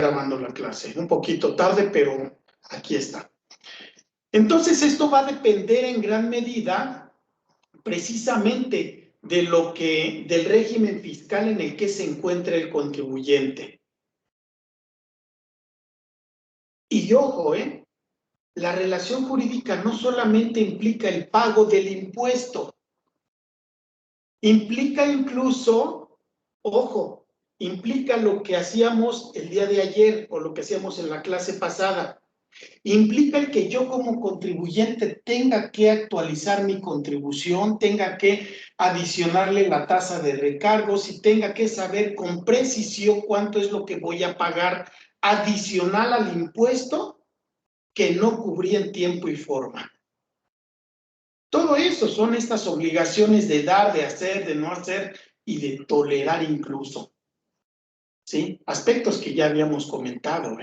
grabando la clase. Un poquito tarde, pero aquí está. Entonces, esto va a depender en gran medida precisamente del régimen fiscal en el que se encuentra el contribuyente. Y ojo, la relación jurídica no solamente implica el pago del impuesto, implica incluso, ojo, implica lo que hacíamos el día de ayer o lo que hacíamos en la clase pasada. Implica el que yo como contribuyente tenga que actualizar mi contribución, tenga que adicionarle la tasa de recargos y tenga que saber con precisión cuánto es lo que voy a pagar adicional al impuesto que no cubrí en tiempo y forma. Todo eso son estas obligaciones de dar, de hacer, de no hacer y de tolerar incluso. ¿Sí? Aspectos que ya habíamos comentado,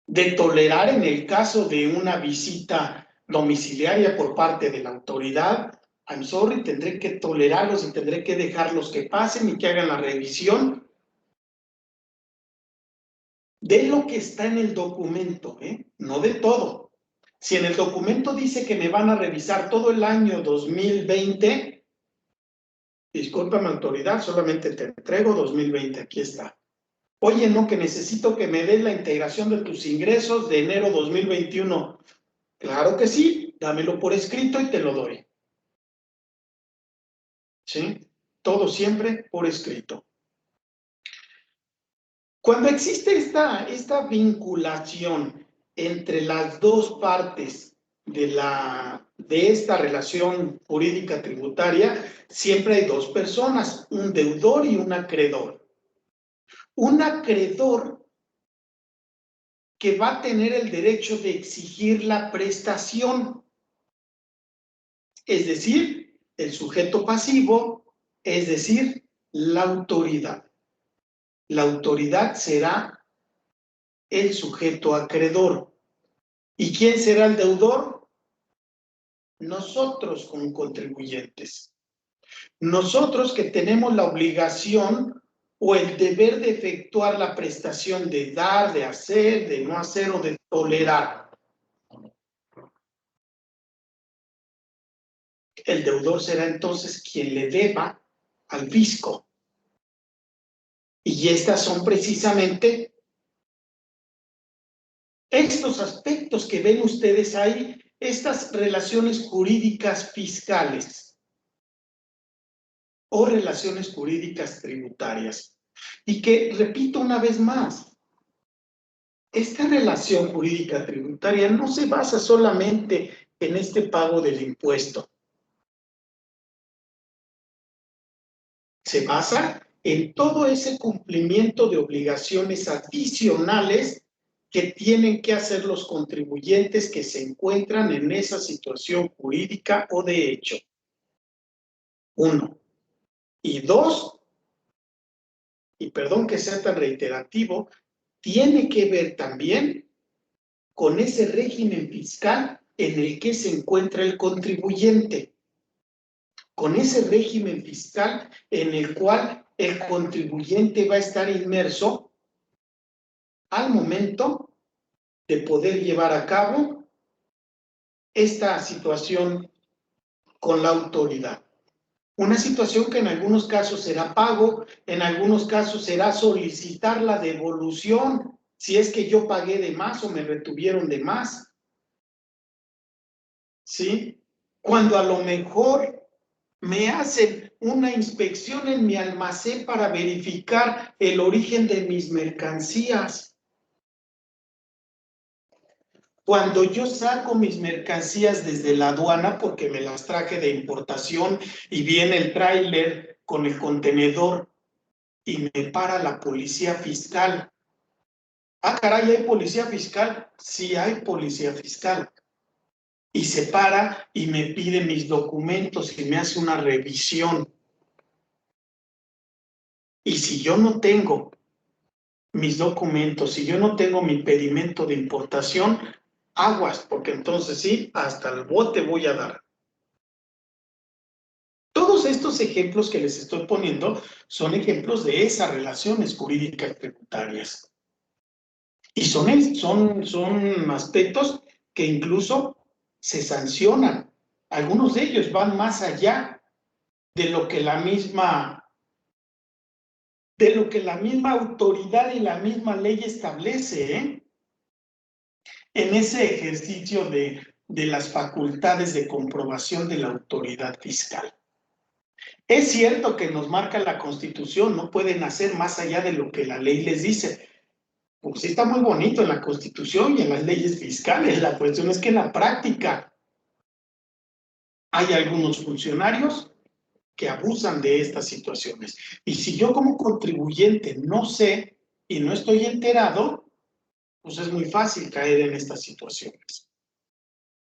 de tolerar en el caso de una visita domiciliaria por parte de la autoridad. I'm sorry, tendré que tolerarlos y tendré que dejarlos que pasen y que hagan la revisión de lo que está en el documento, no de todo. Si en el documento dice que me van a revisar todo el año 2020, discúlpame autoridad, solamente te entrego 2020, aquí está. Oye, no, que necesito que me des la integración de tus ingresos de enero 2021. Claro que sí, dámelo por escrito y te lo doy. ¿Sí? Todo siempre por escrito. Cuando existe esta vinculación entre las dos partes de esta relación jurídica tributaria, siempre hay dos personas, un deudor y un acreedor. Un acreedor que va a tener el derecho de exigir la prestación, es decir, el sujeto pasivo, es decir, la autoridad. La autoridad será el sujeto acreedor. ¿Y quién será el deudor? Nosotros como contribuyentes. Nosotros que tenemos la obligación o el deber de efectuar la prestación de dar, de hacer, de no hacer o de tolerar. El deudor será entonces quien le deba al fisco. Y estas son precisamente estos aspectos que ven ustedes ahí, estas relaciones jurídicas fiscales o relaciones jurídicas tributarias. Y que, repito una vez más, esta relación jurídica tributaria no se basa solamente en este pago del impuesto. Se basa en todo ese cumplimiento de obligaciones adicionales que tienen que hacer los contribuyentes que se encuentran en esa situación jurídica o de hecho. Uno. Y dos, y perdón que sea tan reiterativo, tiene que ver también con ese régimen fiscal en el que se encuentra el contribuyente, con ese régimen fiscal en el cual el contribuyente va a estar inmerso al momento de poder llevar a cabo esta situación con la autoridad. Una situación que en algunos casos será pago, en algunos casos será solicitar la devolución, si es que yo pagué de más o me retuvieron de más. ¿Sí? Cuando a lo mejor me hacen una inspección en mi almacén para verificar el origen de mis mercancías. Cuando yo saco mis mercancías desde la aduana porque me las traje de importación y viene el tráiler con el contenedor y me para la policía fiscal. Ah, caray, ¿hay policía fiscal? Sí, hay policía fiscal. Y se para y me pide mis documentos y me hace una revisión. Y si yo no tengo mis documentos, si yo no tengo mi pedimento de importación, aguas, porque entonces sí, hasta el bote voy a dar. Todos estos ejemplos que les estoy poniendo son ejemplos de esas relaciones jurídicas tributarias. Y son aspectos que incluso se sancionan. Algunos de ellos van más allá de lo que la misma autoridad y la misma ley establece, ¿eh? En ese ejercicio de las facultades de comprobación de la autoridad fiscal. Es cierto que nos marca la Constitución, no pueden hacer más allá de lo que la ley les dice. Pues sí está muy bonito en la Constitución y en las leyes fiscales. La cuestión es que en la práctica hay algunos funcionarios que abusan de estas situaciones. Y si yo como contribuyente no sé y no estoy enterado, pues es muy fácil caer en estas situaciones.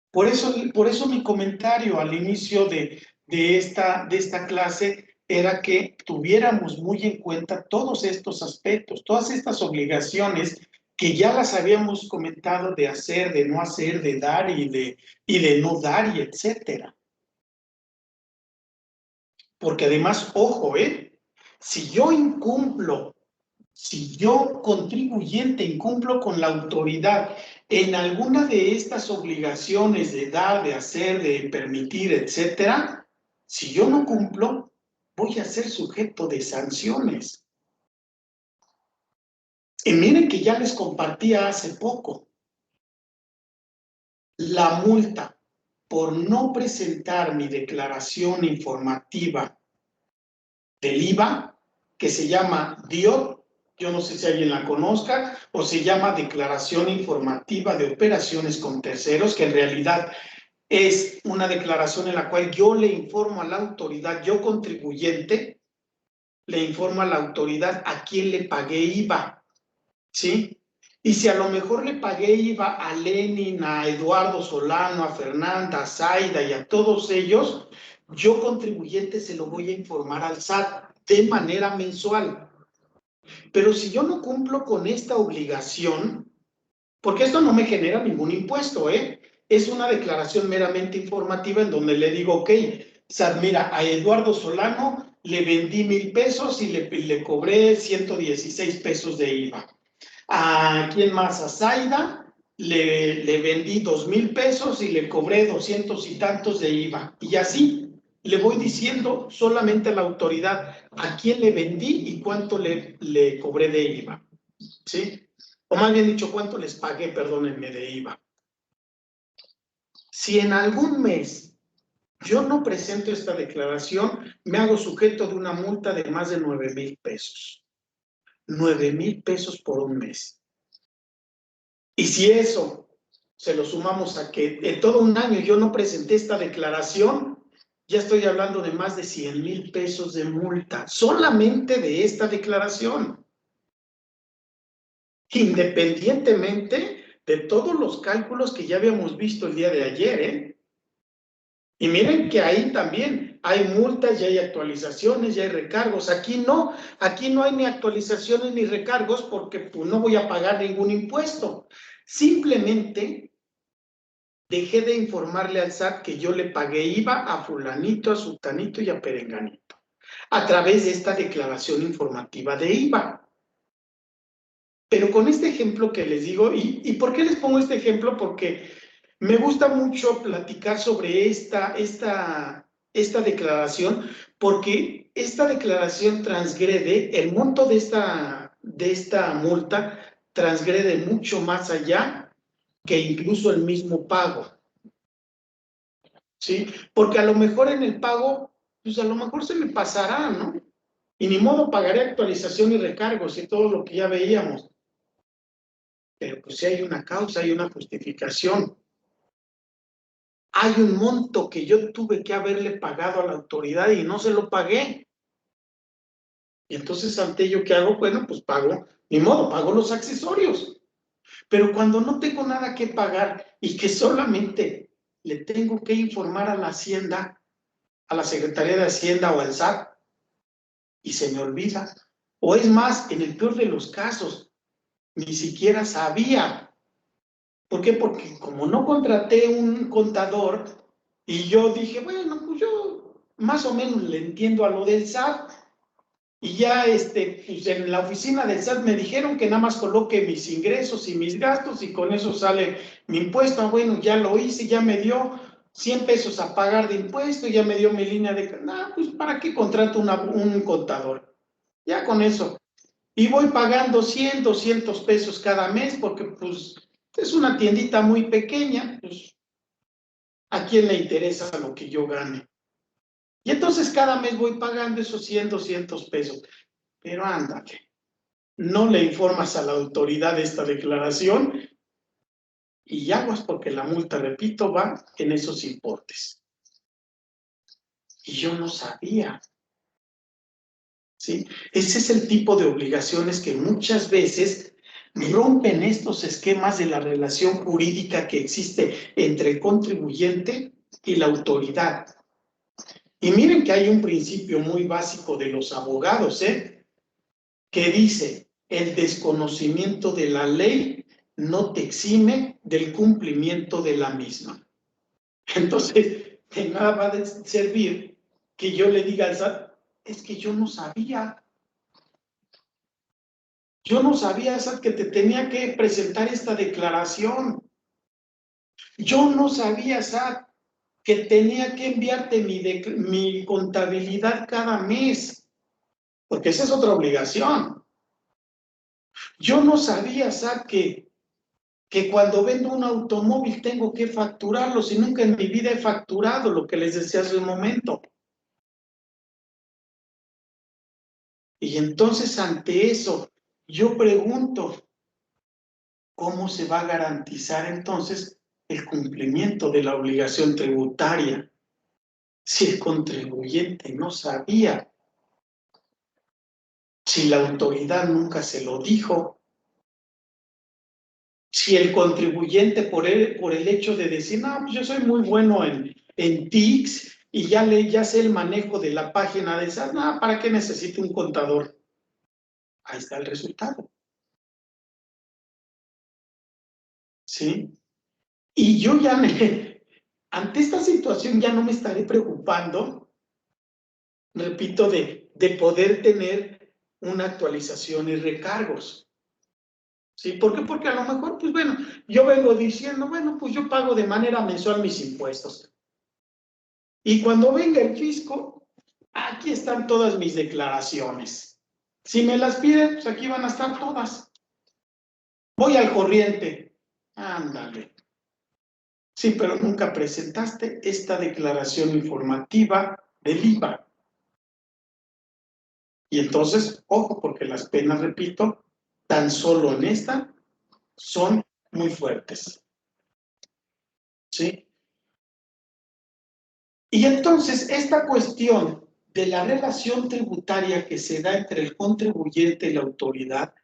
Por eso mi comentario al inicio de esta clase era que tuviéramos muy en cuenta todos estos aspectos, todas estas obligaciones que ya las habíamos comentado de hacer, de no hacer, de dar y de no dar, y etcétera. Porque además, ojo, si yo contribuyente incumplo con la autoridad en alguna de estas obligaciones de dar, de hacer, de permitir, etcétera, si yo no cumplo, voy a ser sujeto de sanciones. Y miren que ya les compartía hace poco la multa por no presentar mi declaración informativa del IVA, que se llama DIOT, yo no sé si alguien la conozca, o se llama Declaración Informativa de Operaciones con Terceros, que en realidad es una declaración en la cual yo le informo a la autoridad, yo contribuyente, le informo a la autoridad a quién le pagué IVA, ¿sí? Y si a lo mejor le pagué IVA a Lenin, a Eduardo Solano, a Fernanda, a Zaida y a todos ellos, yo contribuyente se lo voy a informar al SAT de manera mensual. Pero si yo no cumplo con esta obligación, porque esto no me genera ningún impuesto, es una declaración meramente informativa en donde le digo, ok, SAT, mira, a Eduardo Solano le vendí 1,000 pesos y le cobré 116 pesos de IVA. ¿A quién más? A Zaida le vendí 2,000 pesos y le cobré 200 y tantos de IVA. Y así le voy diciendo solamente a la autoridad a quién le vendí y cuánto le cobré de IVA. ¿Sí? O más bien dicho, cuánto les pagué, perdónenme, de IVA. Si en algún mes yo no presento esta declaración, me hago sujeto de una multa de más de 9,000 pesos. 9,000 pesos por un mes. Y si eso se lo sumamos a que en todo un año yo no presenté esta declaración, ya estoy hablando de más de 100,000 pesos de multa, solamente de esta declaración. Independientemente de todos los cálculos que ya habíamos visto el día de ayer, Y miren que ahí también hay multas, ya hay actualizaciones, ya hay recargos. Aquí no hay ni actualizaciones ni recargos porque pues, no voy a pagar ningún impuesto. Simplemente dejé de informarle al SAT que yo le pagué IVA a fulanito, a sultanito y a perenganito a través de esta declaración informativa de IVA. Pero con este ejemplo que les digo, ¿y por qué les pongo este ejemplo? Porque me gusta mucho platicar sobre esta declaración, porque esta declaración transgrede, el monto de esta multa transgrede mucho más allá que incluso el mismo pago. ¿Sí? Porque a lo mejor en el pago, pues a lo mejor se me pasará, ¿no? Y ni modo pagaré actualización y recargos y todo lo que ya veíamos. Pero pues si hay una causa, hay una justificación. Hay un monto que yo tuve que haberle pagado a la autoridad y no se lo pagué. Y entonces, ante ello, ¿qué hago? Bueno, pues pago, ni modo, pago los accesorios. Pero cuando no tengo nada que pagar y que solamente le tengo que informar a la Hacienda, a la Secretaría de Hacienda o al SAT, y se me olvida. O es más, en el peor de los casos, ni siquiera sabía. ¿Por qué? Porque como no contraté un contador y yo dije, bueno, pues yo más o menos le entiendo a lo del SAT, Y ya pues en la oficina del SAT me dijeron que nada más coloque mis ingresos y mis gastos y con eso sale mi impuesto. Ah, bueno, ya lo hice, ya me dio 100 pesos a pagar de impuesto, ya me dio mi línea de... No, pues ¿para qué contrato un contador? Ya con eso. Y voy pagando 100, 200 pesos cada mes porque pues es una tiendita muy pequeña, pues ¿a quién le interesa lo que yo gane? Y entonces cada mes voy pagando esos 100, 200 pesos. Pero ándale, no le informas a la autoridad de esta declaración y aguas porque la multa, repito, va en esos importes. Y yo no sabía, ¿sí? Ese es el tipo de obligaciones que muchas veces rompen estos esquemas de la relación jurídica que existe entre el contribuyente y la autoridad. Y miren que hay un principio muy básico de los abogados, que dice, el desconocimiento de la ley no te exime del cumplimiento de la misma. Entonces, de nada va a servir que yo le diga al SAT, es que yo no sabía, SAT, que te tenía que presentar esta declaración. Yo no sabía, SAT, que tenía que enviarte mi contabilidad cada mes, porque esa es otra obligación. Yo no sabía, SAT, que cuando vendo un automóvil tengo que facturarlo, si nunca en mi vida he facturado, lo que les decía hace un momento. Y entonces ante eso, yo pregunto, ¿cómo se va a garantizar entonces el cumplimiento de la obligación tributaria si el contribuyente no sabía, si la autoridad nunca se lo dijo, si el contribuyente por el hecho de decir, no, pues yo soy muy bueno en TICS y ya sé el manejo de la página de esa, no, ¿para qué necesito un contador? Ahí está el resultado, ¿sí? Y yo ante esta situación ya no me estaré preocupando, repito, de poder tener una actualización y recargos. ¿Sí? ¿Por qué? Porque a lo mejor, pues bueno, yo vengo diciendo, bueno, pues yo pago de manera mensual mis impuestos. Y cuando venga el fisco, aquí están todas mis declaraciones. Si me las piden, pues aquí van a estar todas. Voy al corriente. Ándale. Sí, pero nunca presentaste esta declaración informativa del IVA. Y entonces, ojo, porque las penas, repito, tan solo en esta, son muy fuertes. ¿Sí? Y entonces, esta cuestión de la relación tributaria que se da entre el contribuyente y la autoridad,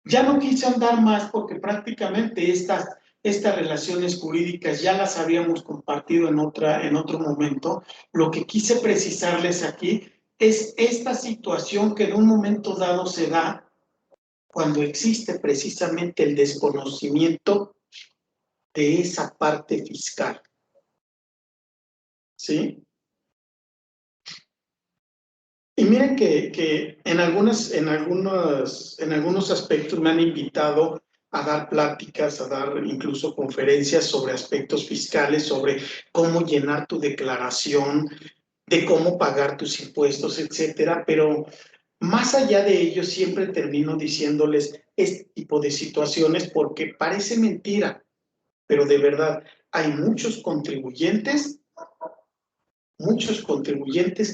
ya no quise andar más porque prácticamente estas relaciones jurídicas ya las habíamos compartido en otro momento. Lo que quise precisarles aquí es esta situación que en un momento dado se da cuando existe precisamente el desconocimiento de esa parte fiscal, ¿sí? Y miren que en algunos aspectos me han invitado a dar pláticas, a dar incluso conferencias sobre aspectos fiscales, sobre cómo llenar tu declaración, de cómo pagar tus impuestos, etcétera. Pero más allá de ello, siempre termino diciéndoles este tipo de situaciones porque parece mentira, pero de verdad hay muchos contribuyentes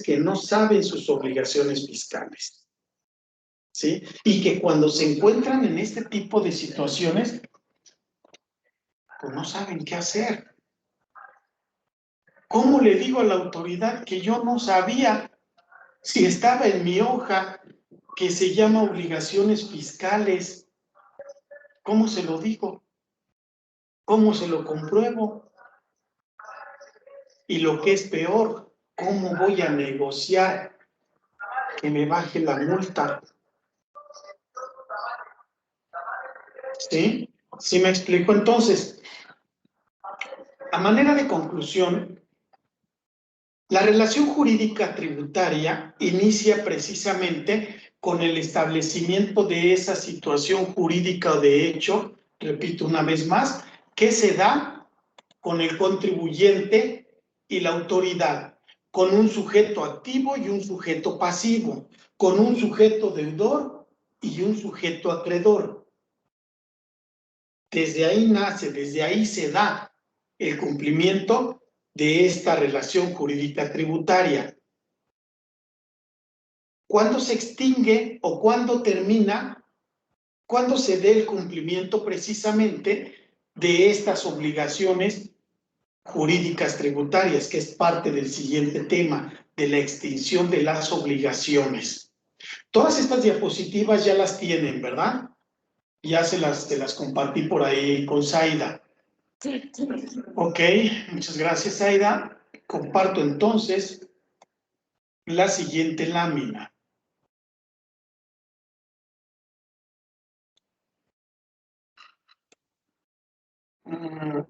que no saben sus obligaciones fiscales, ¿sí? Y que cuando se encuentran en este tipo de situaciones, pues no saben qué hacer. ¿Cómo le digo a la autoridad que yo no sabía si estaba en mi hoja que se llama obligaciones fiscales? ¿Cómo se lo digo? ¿Cómo se lo compruebo? Y lo que es peor, ¿cómo voy a negociar que me baje la multa? ¿Sí? ¿Sí me explico? Entonces, a manera de conclusión, La relación jurídica tributaria inicia precisamente con el establecimiento de esa situación jurídica o de hecho, repito una vez más, que se da con el contribuyente y la autoridad, con un sujeto activo y un sujeto pasivo, con un sujeto deudor y un sujeto acreedor. Desde ahí nace, desde ahí se da el cumplimiento de esta relación jurídica tributaria. ¿Cuándo se extingue o cuándo termina? ¿Cuándo se dé el cumplimiento precisamente de estas obligaciones jurídicas tributarias, que es parte del siguiente tema, de la extinción de las obligaciones? Todas estas diapositivas ya las tienen, ¿verdad? Ya se las compartí por ahí con Zaida. Ok, muchas gracias, Zaida. Comparto entonces la siguiente lámina. Mm,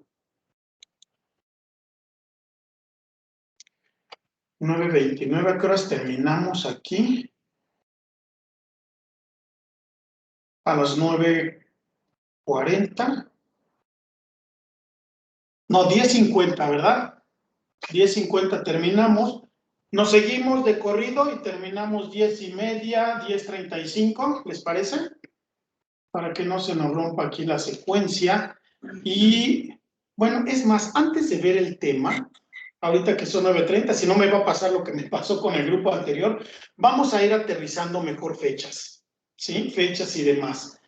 9:29, ¿a qué horas terminamos aquí? A las 9:40. No, 10:50, ¿verdad? 10:50 terminamos. Nos seguimos de corrido y terminamos 10:30, 10:35, ¿les parece? Para que no se nos rompa aquí la secuencia. Y bueno, es más, antes de ver el tema, ahorita que son 9:30, si no me va a pasar lo que me pasó con el grupo anterior, vamos a ir aterrizando mejor fechas, ¿sí? Fechas y demás,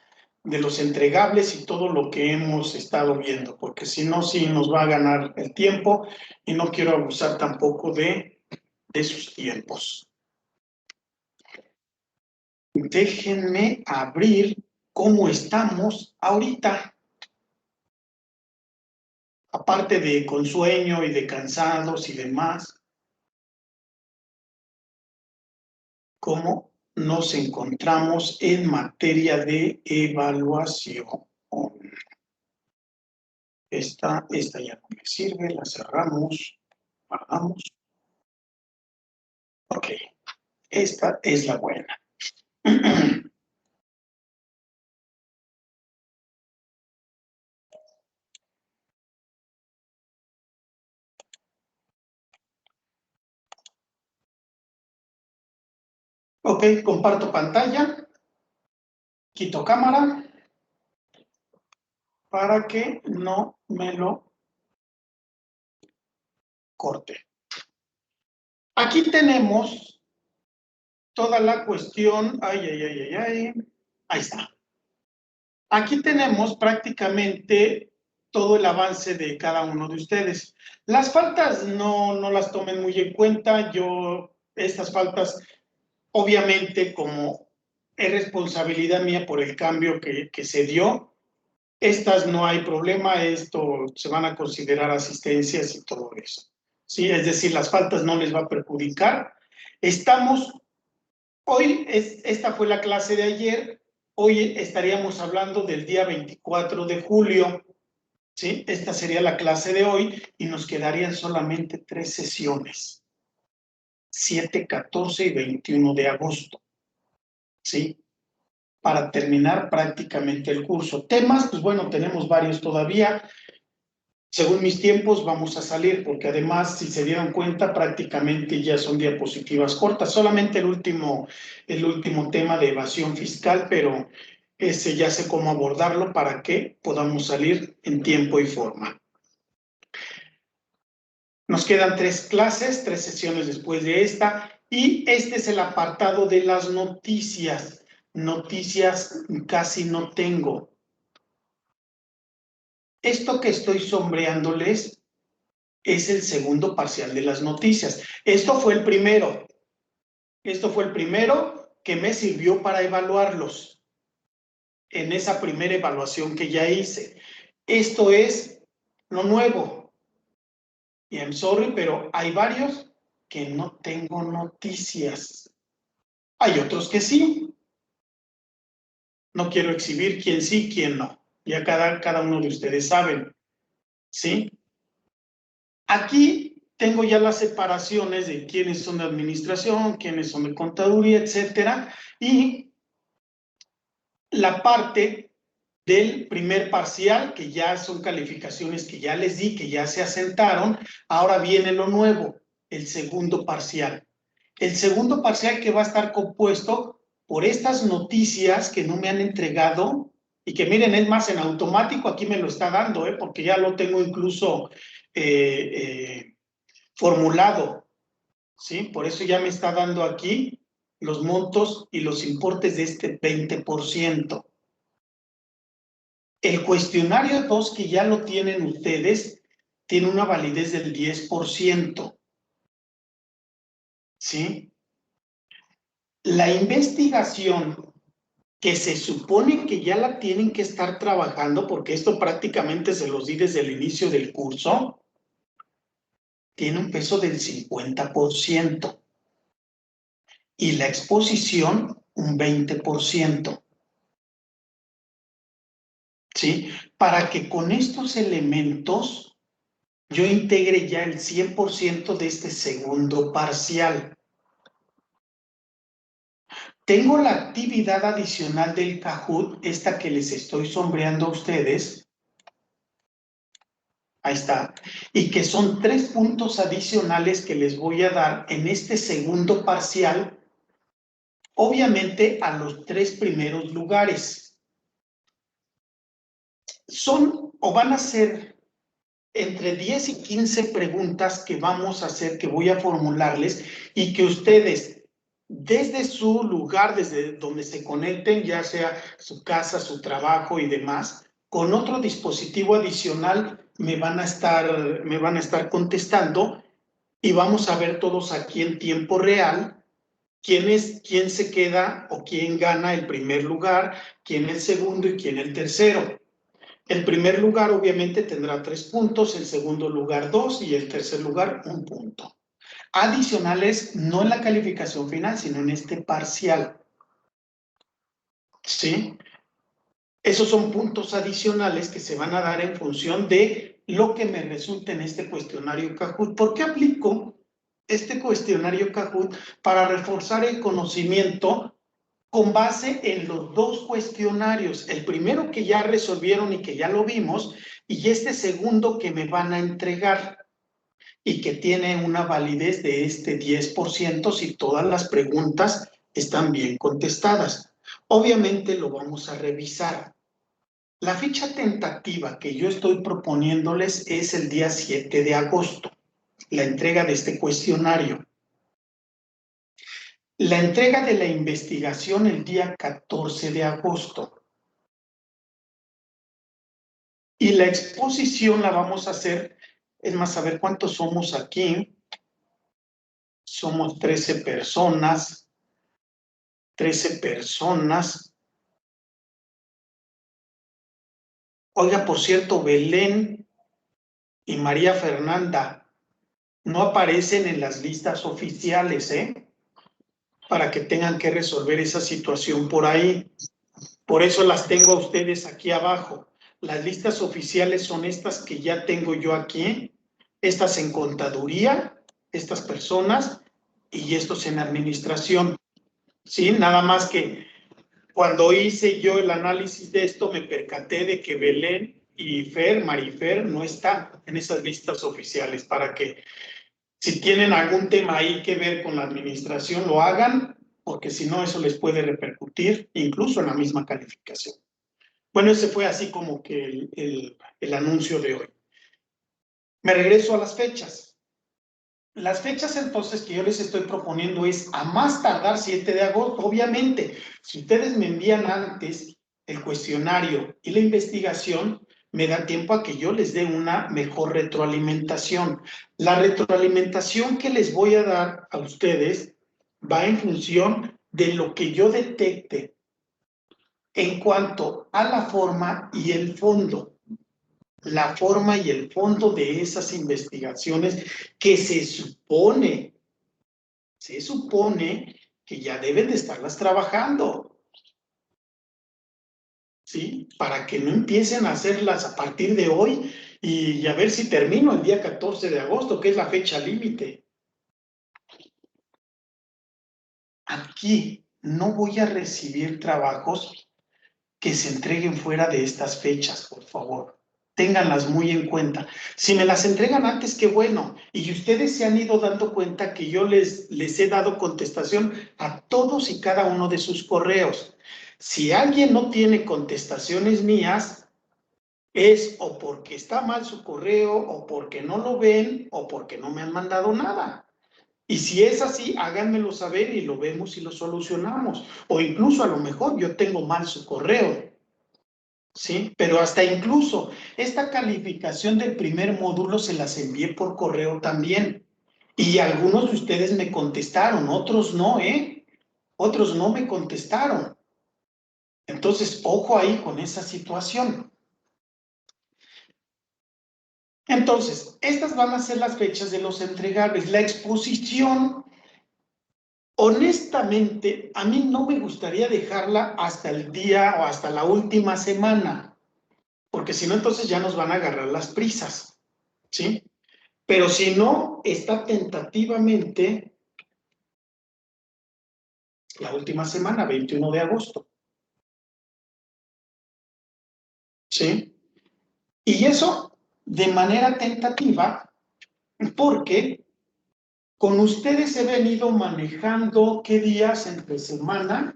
de los entregables y todo lo que hemos estado viendo, porque si no, sí nos va a ganar el tiempo y no quiero abusar tampoco de sus tiempos. Déjenme abrir cómo estamos ahorita. Aparte de con sueño y de cansados y demás, cómo nos encontramos en materia de evaluación. Esta ya no me sirve, la cerramos, guardamos. Ok, esta es la buena. Ok, comparto pantalla, quito cámara para que no me lo corte. Aquí tenemos toda la cuestión, ahí está. Aquí tenemos prácticamente todo el avance de cada uno de ustedes. Las faltas no las tomen muy en cuenta. Estas faltas, obviamente, como es responsabilidad mía por el cambio que se dio, estas no hay problema, esto se van a considerar asistencias y todo eso. ¿Sí? Es decir, las faltas no les va a perjudicar. Esta fue la clase de ayer, hoy estaríamos hablando del día 24 de julio, ¿sí? Esta sería la clase de hoy y nos quedarían solamente 3 sesiones, 7, 14 y 21 de agosto, ¿sí? Para terminar prácticamente el curso. Temas, pues bueno, tenemos varios todavía. Según mis tiempos vamos a salir, porque además, si se dieron cuenta, prácticamente ya son diapositivas cortas. Solamente el último tema de evasión fiscal, pero ese ya sé cómo abordarlo para que podamos salir en tiempo y forma. Nos quedan 3 clases, 3 sesiones después de esta, y este es el apartado de las noticias. Noticias casi no tengo. Esto que estoy sombreándoles es el segundo parcial de las noticias. Esto fue el primero que me sirvió para evaluarlos en esa primera evaluación que ya hice. Esto es lo nuevo. Y I'm sorry, pero hay varios que no tengo noticias. Hay otros que sí. No quiero exhibir quién sí, quién no. Ya cada uno de ustedes saben. ¿Sí? Aquí tengo ya las separaciones de quiénes son de administración, quiénes son de contaduría, etcétera, y la parte del primer parcial, que ya son calificaciones que ya les di, que ya se asentaron. Ahora viene lo nuevo, el segundo parcial. El segundo parcial que va a estar compuesto por estas noticias que no me han entregado y que miren, es más, en automático aquí me lo está dando, porque ya lo tengo incluso formulado, ¿sí? Por eso ya me está dando aquí los montos y los importes de este 20%. El cuestionario 2, que ya lo tienen ustedes, tiene una validez del 10%. ¿Sí? La investigación, que se supone que ya la tienen que estar trabajando, porque esto prácticamente se los di desde el inicio del curso, tiene un peso del 50%. Y la exposición, un 20%. ¿Sí? Para que con estos elementos yo integre ya el 100% de este segundo parcial. Tengo la actividad adicional del Kahoot, esta que les estoy sombreando a ustedes. Ahí está. Y que son 3 puntos adicionales que les voy a dar en este segundo parcial, obviamente a los 3 primeros lugares. Son o van a ser entre 10 y 15 preguntas que vamos a hacer, que voy a formularles y que ustedes, desde su lugar, desde donde se conecten, ya sea su casa, su trabajo y demás, con otro dispositivo adicional me van a estar contestando y vamos a ver todos aquí en tiempo real quién se queda o quién gana el primer lugar, quién el segundo y quién el tercero. El primer lugar obviamente tendrá 3 puntos, el segundo lugar 2 y el tercer lugar 1 punto. Adicionales, no en la calificación final, sino en este parcial. ¿Sí? Esos son puntos adicionales que se van a dar en función de lo que me resulte en este cuestionario Kahoot. ¿Por qué aplico este cuestionario Kahoot? Para reforzar el conocimiento con base en los 2 cuestionarios, el primero que ya resolvieron y que ya lo vimos, y este segundo que me van a entregar y que tiene una validez de este 10% si todas las preguntas están bien contestadas. Obviamente lo vamos a revisar. La fecha tentativa que yo estoy proponiéndoles es el día 7 de agosto, la entrega de este cuestionario. La entrega de la investigación el día 14 de agosto. Y la exposición la vamos a hacer, es más, a ver cuántos somos aquí. Somos 13 personas. 13 personas. Oiga, por cierto, Belén y María Fernanda no aparecen en las listas oficiales, para que tengan que resolver esa situación por ahí. Por eso las tengo a ustedes aquí abajo. Las listas oficiales son estas que ya tengo yo aquí, estas en contaduría, estas personas, y estos en administración. ¿Sí? Nada más que cuando hice yo el análisis de esto, me percaté de que Belén y Marifer, no están en esas listas oficiales, para que si tienen algún tema ahí que ver con la administración, lo hagan, porque si no, eso les puede repercutir incluso en la misma calificación. Bueno, ese fue así como que el anuncio de hoy. Me regreso a las fechas. Las fechas entonces que yo les estoy proponiendo es a más tardar 7 de agosto. Obviamente, si ustedes me envían antes el cuestionario y la investigación, me da tiempo a que yo les dé una mejor retroalimentación. La retroalimentación que les voy a dar a ustedes va en función de lo que yo detecte en cuanto a la forma y el fondo. La forma y el fondo de esas investigaciones que se supone que ya deben de estarlas trabajando, ¿sí? Para que no empiecen a hacerlas a partir de hoy y a ver si termino el día 14 de agosto, que es la fecha límite. Aquí no voy a recibir trabajos que se entreguen fuera de estas fechas, por favor. Ténganlas muy en cuenta. Si me las entregan antes, qué bueno. Y ustedes se han ido dando cuenta que yo les he dado contestación a todos y cada uno de sus correos. Si alguien no tiene contestaciones mías, es o porque está mal su correo, o porque no lo ven, o porque no me han mandado nada. Y si es así, háganmelo saber y lo vemos y lo solucionamos. O incluso a lo mejor yo tengo mal su correo, ¿sí? Pero hasta incluso esta calificación del primer módulo se las envié por correo también. Y algunos de ustedes me contestaron, otros no, ¿eh? Otros no me contestaron. Entonces, ojo ahí con esa situación. Entonces, estas van a ser las fechas de los entregables. La exposición, honestamente, a mí no me gustaría dejarla hasta el día o hasta la última semana, porque si no, entonces ya nos van a agarrar las prisas, ¿sí? Pero si no, está tentativamente la última semana, 21 de agosto, ¿sí? Y eso de manera tentativa, porque con ustedes he venido manejando qué días entre semana.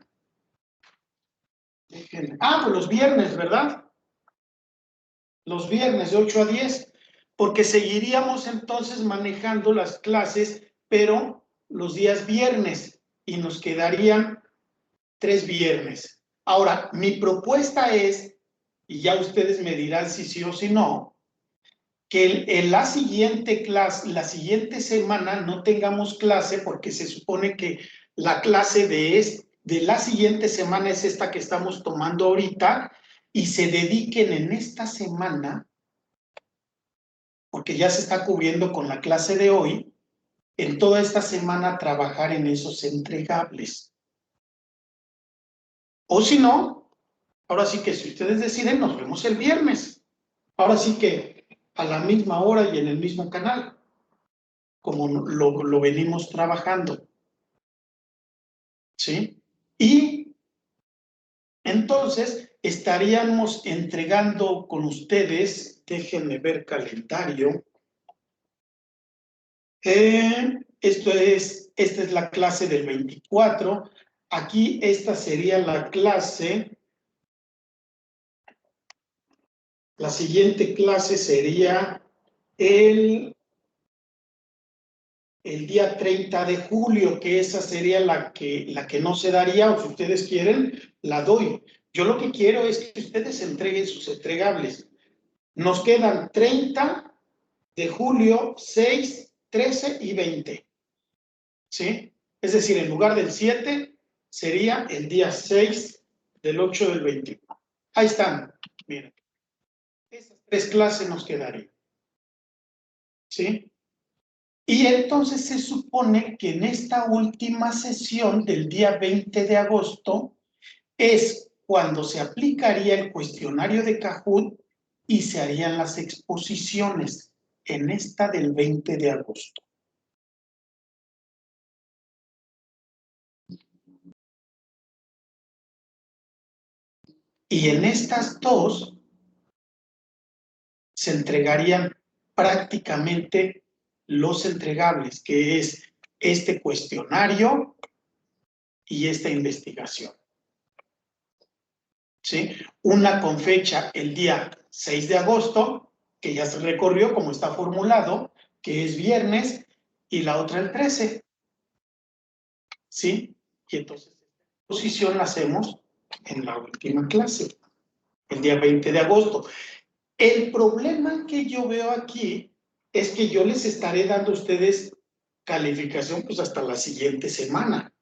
Pues los viernes, ¿verdad? Los viernes de 8 a 10, porque seguiríamos entonces manejando las clases, pero los días viernes, y nos quedarían 3 viernes. Ahora, mi propuesta es, y ya ustedes me dirán si sí o si no, que en la siguiente clase, la siguiente semana no tengamos clase, porque se supone que la clase de la siguiente semana es esta que estamos tomando ahorita, y se dediquen en esta semana, porque ya se está cubriendo con la clase de hoy, en toda esta semana a trabajar en esos entregables. O si no, ahora sí que si ustedes deciden, nos vemos el viernes. Ahora sí que a la misma hora y en el mismo canal, como lo venimos trabajando. ¿Sí? Y entonces estaríamos entregando con ustedes, déjenme ver calendario. Esta es la clase del 24. Aquí esta sería la clase. La siguiente clase sería el día 30 de julio, que esa sería la que no se daría, o si ustedes quieren, la doy. Yo lo que quiero es que ustedes entreguen sus entregables. Nos quedan 30 de julio, 6, 13 y 20. ¿Sí? Es decir, en lugar del 7, sería el día 6 del 8 del 21. Ahí están, miren. Esas 3 clases nos quedarían. ¿Sí? Y entonces se supone que en esta última sesión del día 20 de agosto es cuando se aplicaría el cuestionario de Kahoot y se harían las exposiciones en esta del 20 de agosto. Y en estas dos se entregarían prácticamente los entregables, que es este cuestionario y esta investigación. ¿Sí? Una con fecha el día 6 de agosto, que ya se recorrió como está formulado, que es viernes, y la otra el 13. ¿Sí? Y entonces, la exposición la hacemos en la última clase, el día 20 de agosto. El problema que yo veo aquí es que yo les estaré dando a ustedes calificación pues hasta la siguiente semana.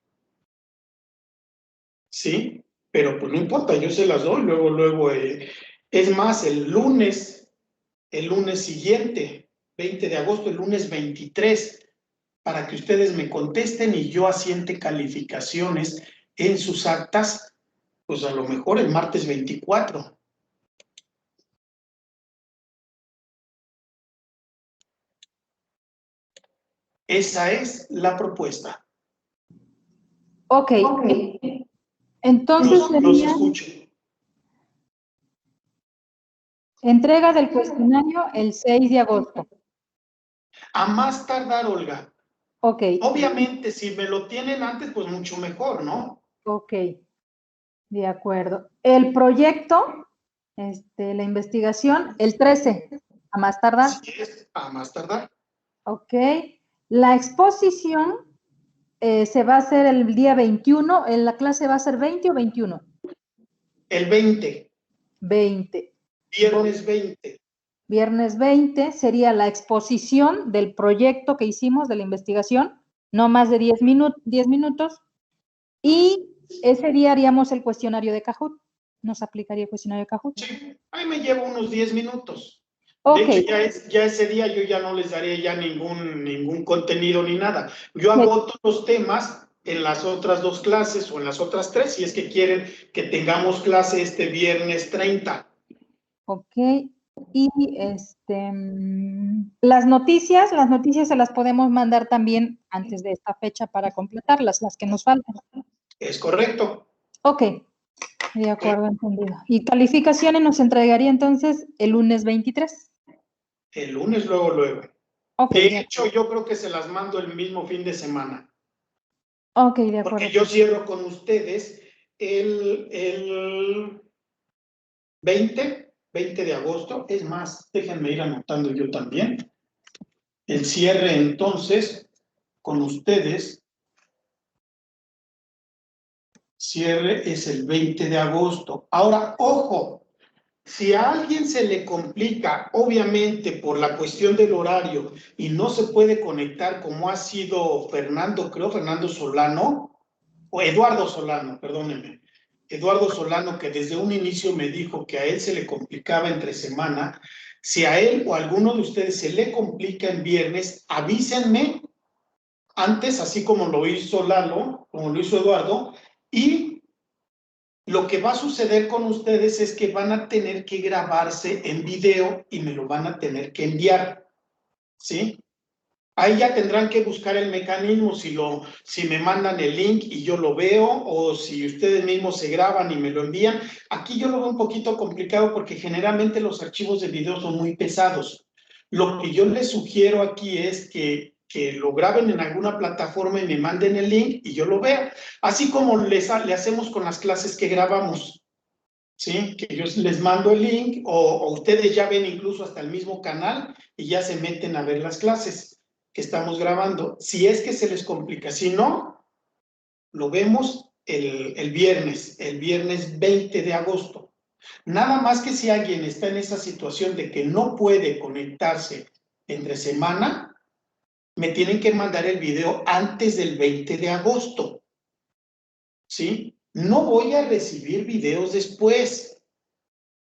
¿Sí? Pero pues no importa, yo se las doy luego. Es más, el lunes siguiente, 20 de agosto, el lunes 23, para que ustedes me contesten y yo asiente calificaciones en sus actas, pues a lo mejor el martes 24. Esa es la propuesta. Ok. Entonces Los sería escucho. entrega del cuestionario el 6 de agosto. A más tardar, Olga. Ok. Obviamente, si me lo tienen antes, pues mucho mejor, ¿no? Ok. De acuerdo. El proyecto, la investigación, el 13, a más tardar. Sí, es a más tardar. Ok. La exposición se va a hacer el día 21. ¿En la clase va a ser 20 o 21? El 20. 20. Viernes 20. Viernes 20 sería la exposición del proyecto que hicimos, de la investigación, no más de 10 minutos. Y ese día haríamos el cuestionario de Kahoot. Nos aplicaría el cuestionario de Kahoot. Sí, ahí me llevo unos 10 minutos. Ok. De hecho, ya ese día yo ya no les daré ya ningún contenido ni nada. Yo agoto los temas en las otras 2 clases o en las otras 3, si es que quieren que tengamos clase este viernes 30. Ok. Y las noticias se las podemos mandar también antes de esta fecha para completarlas, las que nos faltan. ¿Es correcto? Ok. De acuerdo, entendido. Y calificaciones nos entregaría entonces el lunes 23. El lunes, luego. Okay, De hecho, yo creo que se las mando el mismo fin de semana. Ok, de acuerdo. Porque yo cierro con ustedes el 20 de agosto. Es más, déjenme ir anotando yo también. El cierre, entonces, con ustedes, cierre es el 20 de agosto. Ahora, ojo, si a alguien se le complica, obviamente por la cuestión del horario, y no se puede conectar como ha sido Fernando Solano, o Eduardo Solano, perdónenme, Eduardo Solano, que desde un inicio me dijo que a él se le complicaba entre semana, si a él o a alguno de ustedes se le complica en viernes, avísenme antes, así como lo hizo Lalo, como lo hizo Eduardo, y lo que va a suceder con ustedes es que van a tener que grabarse en video y me lo van a tener que enviar, ¿sí? Ahí ya tendrán que buscar el mecanismo, si me mandan el link y yo lo veo, o si ustedes mismos se graban y me lo envían. Aquí yo lo veo un poquito complicado porque generalmente los archivos de video son muy pesados. Lo que yo les sugiero aquí es que lo graben en alguna plataforma y me manden el link y yo lo vea. Así como le hacemos con las clases que grabamos, ¿sí? Que yo les mando el link o ustedes ya ven incluso hasta el mismo canal y ya se meten a ver las clases que estamos grabando. Si es que se les complica, si no, lo vemos el viernes 20 de agosto. Nada más que si alguien está en esa situación de que no puede conectarse entre semana, me tienen que mandar el video antes del 20 de agosto, ¿sí? No voy a recibir videos después.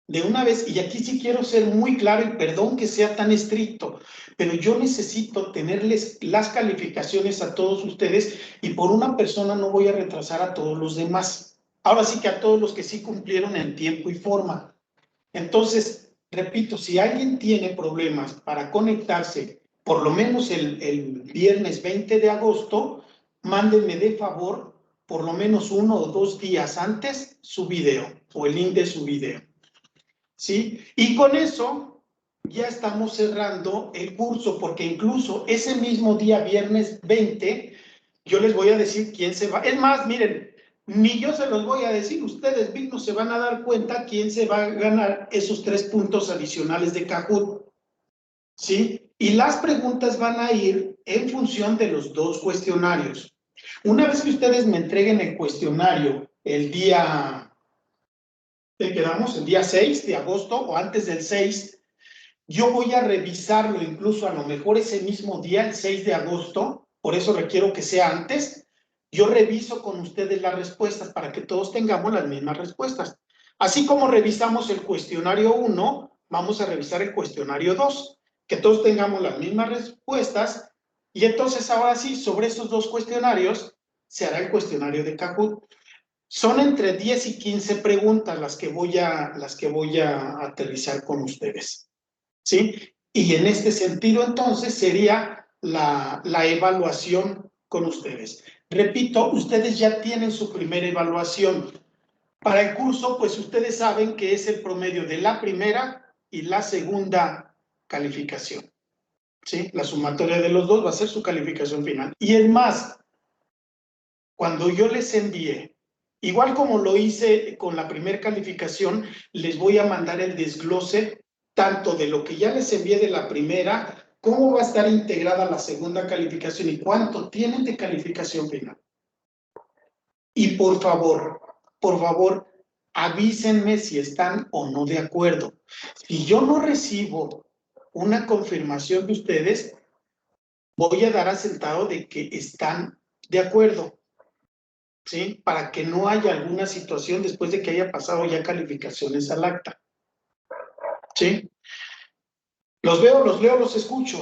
De una vez, y aquí sí quiero ser muy claro y perdón que sea tan estricto, pero yo necesito tenerles las calificaciones a todos ustedes y por una persona no voy a retrasar a todos los demás. Ahora sí que a todos los que sí cumplieron en tiempo y forma. Entonces, repito, si alguien tiene problemas para conectarse, por lo menos el viernes 20 de agosto, mándenme de favor por lo menos 1 o 2 días antes su video o el link de su video. ¿Sí? Y con eso ya estamos cerrando el curso, porque incluso ese mismo día, viernes 20, yo les voy a decir quién se va. Es más, miren, ni yo se los voy a decir, ustedes mismos se van a dar cuenta quién se va a ganar esos 3 puntos adicionales de Kahoot. ¿Sí? Y las preguntas van a ir en función de los 2 cuestionarios. Una vez que ustedes me entreguen el cuestionario el día... quedamos el día 6 de agosto o antes del 6, yo voy a revisarlo incluso a lo mejor ese mismo día, el 6 de agosto, por eso requiero que sea antes, yo reviso con ustedes las respuestas para que todos tengamos las mismas respuestas. Así como revisamos el cuestionario 1, vamos a revisar el cuestionario 2, que todos tengamos las mismas respuestas y entonces ahora sí, sobre esos 2 cuestionarios se hará el cuestionario de Kahoot. Son entre 10 y 15 preguntas las que voy a aterrizar con ustedes, ¿sí? Y en este sentido, entonces, sería la evaluación con ustedes. Repito, ustedes ya tienen su primera evaluación. Para el curso, pues ustedes saben que es el promedio de la primera y la segunda calificación. ¿Sí? La sumatoria de los dos va a ser su calificación final. Y es más, cuando yo les envíe, igual como lo hice con la primera calificación, les voy a mandar el desglose tanto de lo que ya les envié de la primera, cómo va a estar integrada la segunda calificación y cuánto tienen de calificación final. Y por favor, avísenme si están o no de acuerdo. Si yo no recibo una confirmación de ustedes, voy a dar asentado de que están de acuerdo, ¿sí? Para que no haya alguna situación después de que haya pasado ya calificaciones al acta, ¿sí? Los veo, los leo, los escucho.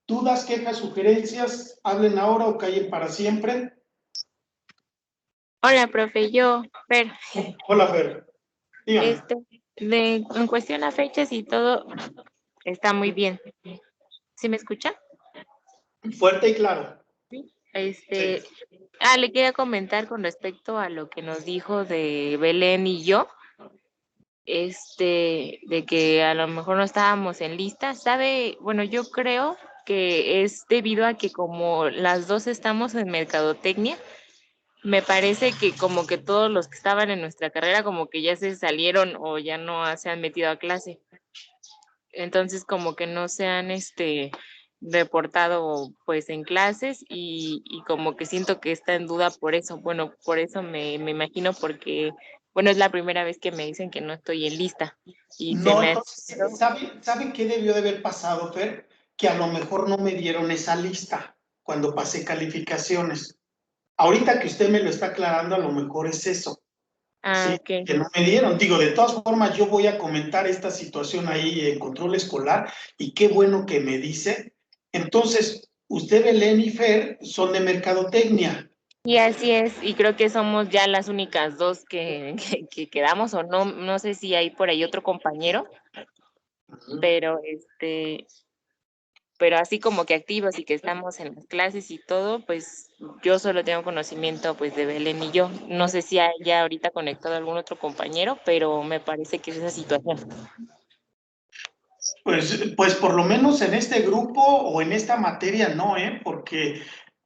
¿Dudas, quejas, sugerencias? ¿Hablen ahora o callen para siempre? Hola, profe, Fer. Hola, Fer. Dígame. En cuestión a fechas y todo, está muy bien. ¿Sí me escucha? Fuerte y claro. Sí. Sí. Le quería comentar con respecto a lo que nos dijo de Belén y yo, de que a lo mejor no estábamos en lista. Bueno, yo creo que es debido a que como las dos estamos en mercadotecnia, me parece que como que todos los que estaban en nuestra carrera como que ya se salieron o ya no se han metido a clase. Entonces como que no se han reportado pues en clases y como que siento que está en duda por eso. Bueno, por eso me imagino porque, bueno, es la primera vez que me dicen que no estoy en lista. Y No, entonces, ¿sabe qué debió de haber pasado, Fer? Que a lo mejor no me dieron esa lista cuando pasé calificaciones. Ahorita que usted me lo está aclarando, a lo mejor es eso. Sí, okay. que no me dieron. Digo, de todas formas, yo voy a comentar esta situación ahí en control escolar y qué bueno que me dice. Entonces, usted, Belén y Fer, son de mercadotecnia. Y así es, y creo que somos ya las únicas dos que quedamos, o no sé si hay por ahí otro compañero, pero pero así como que activos y que estamos en las clases y todo, pues yo solo tengo conocimiento pues de Belén y yo. No sé si haya ahorita conectado algún otro compañero, pero me parece que es esa situación. Pues por lo menos en este grupo o en esta materia no, porque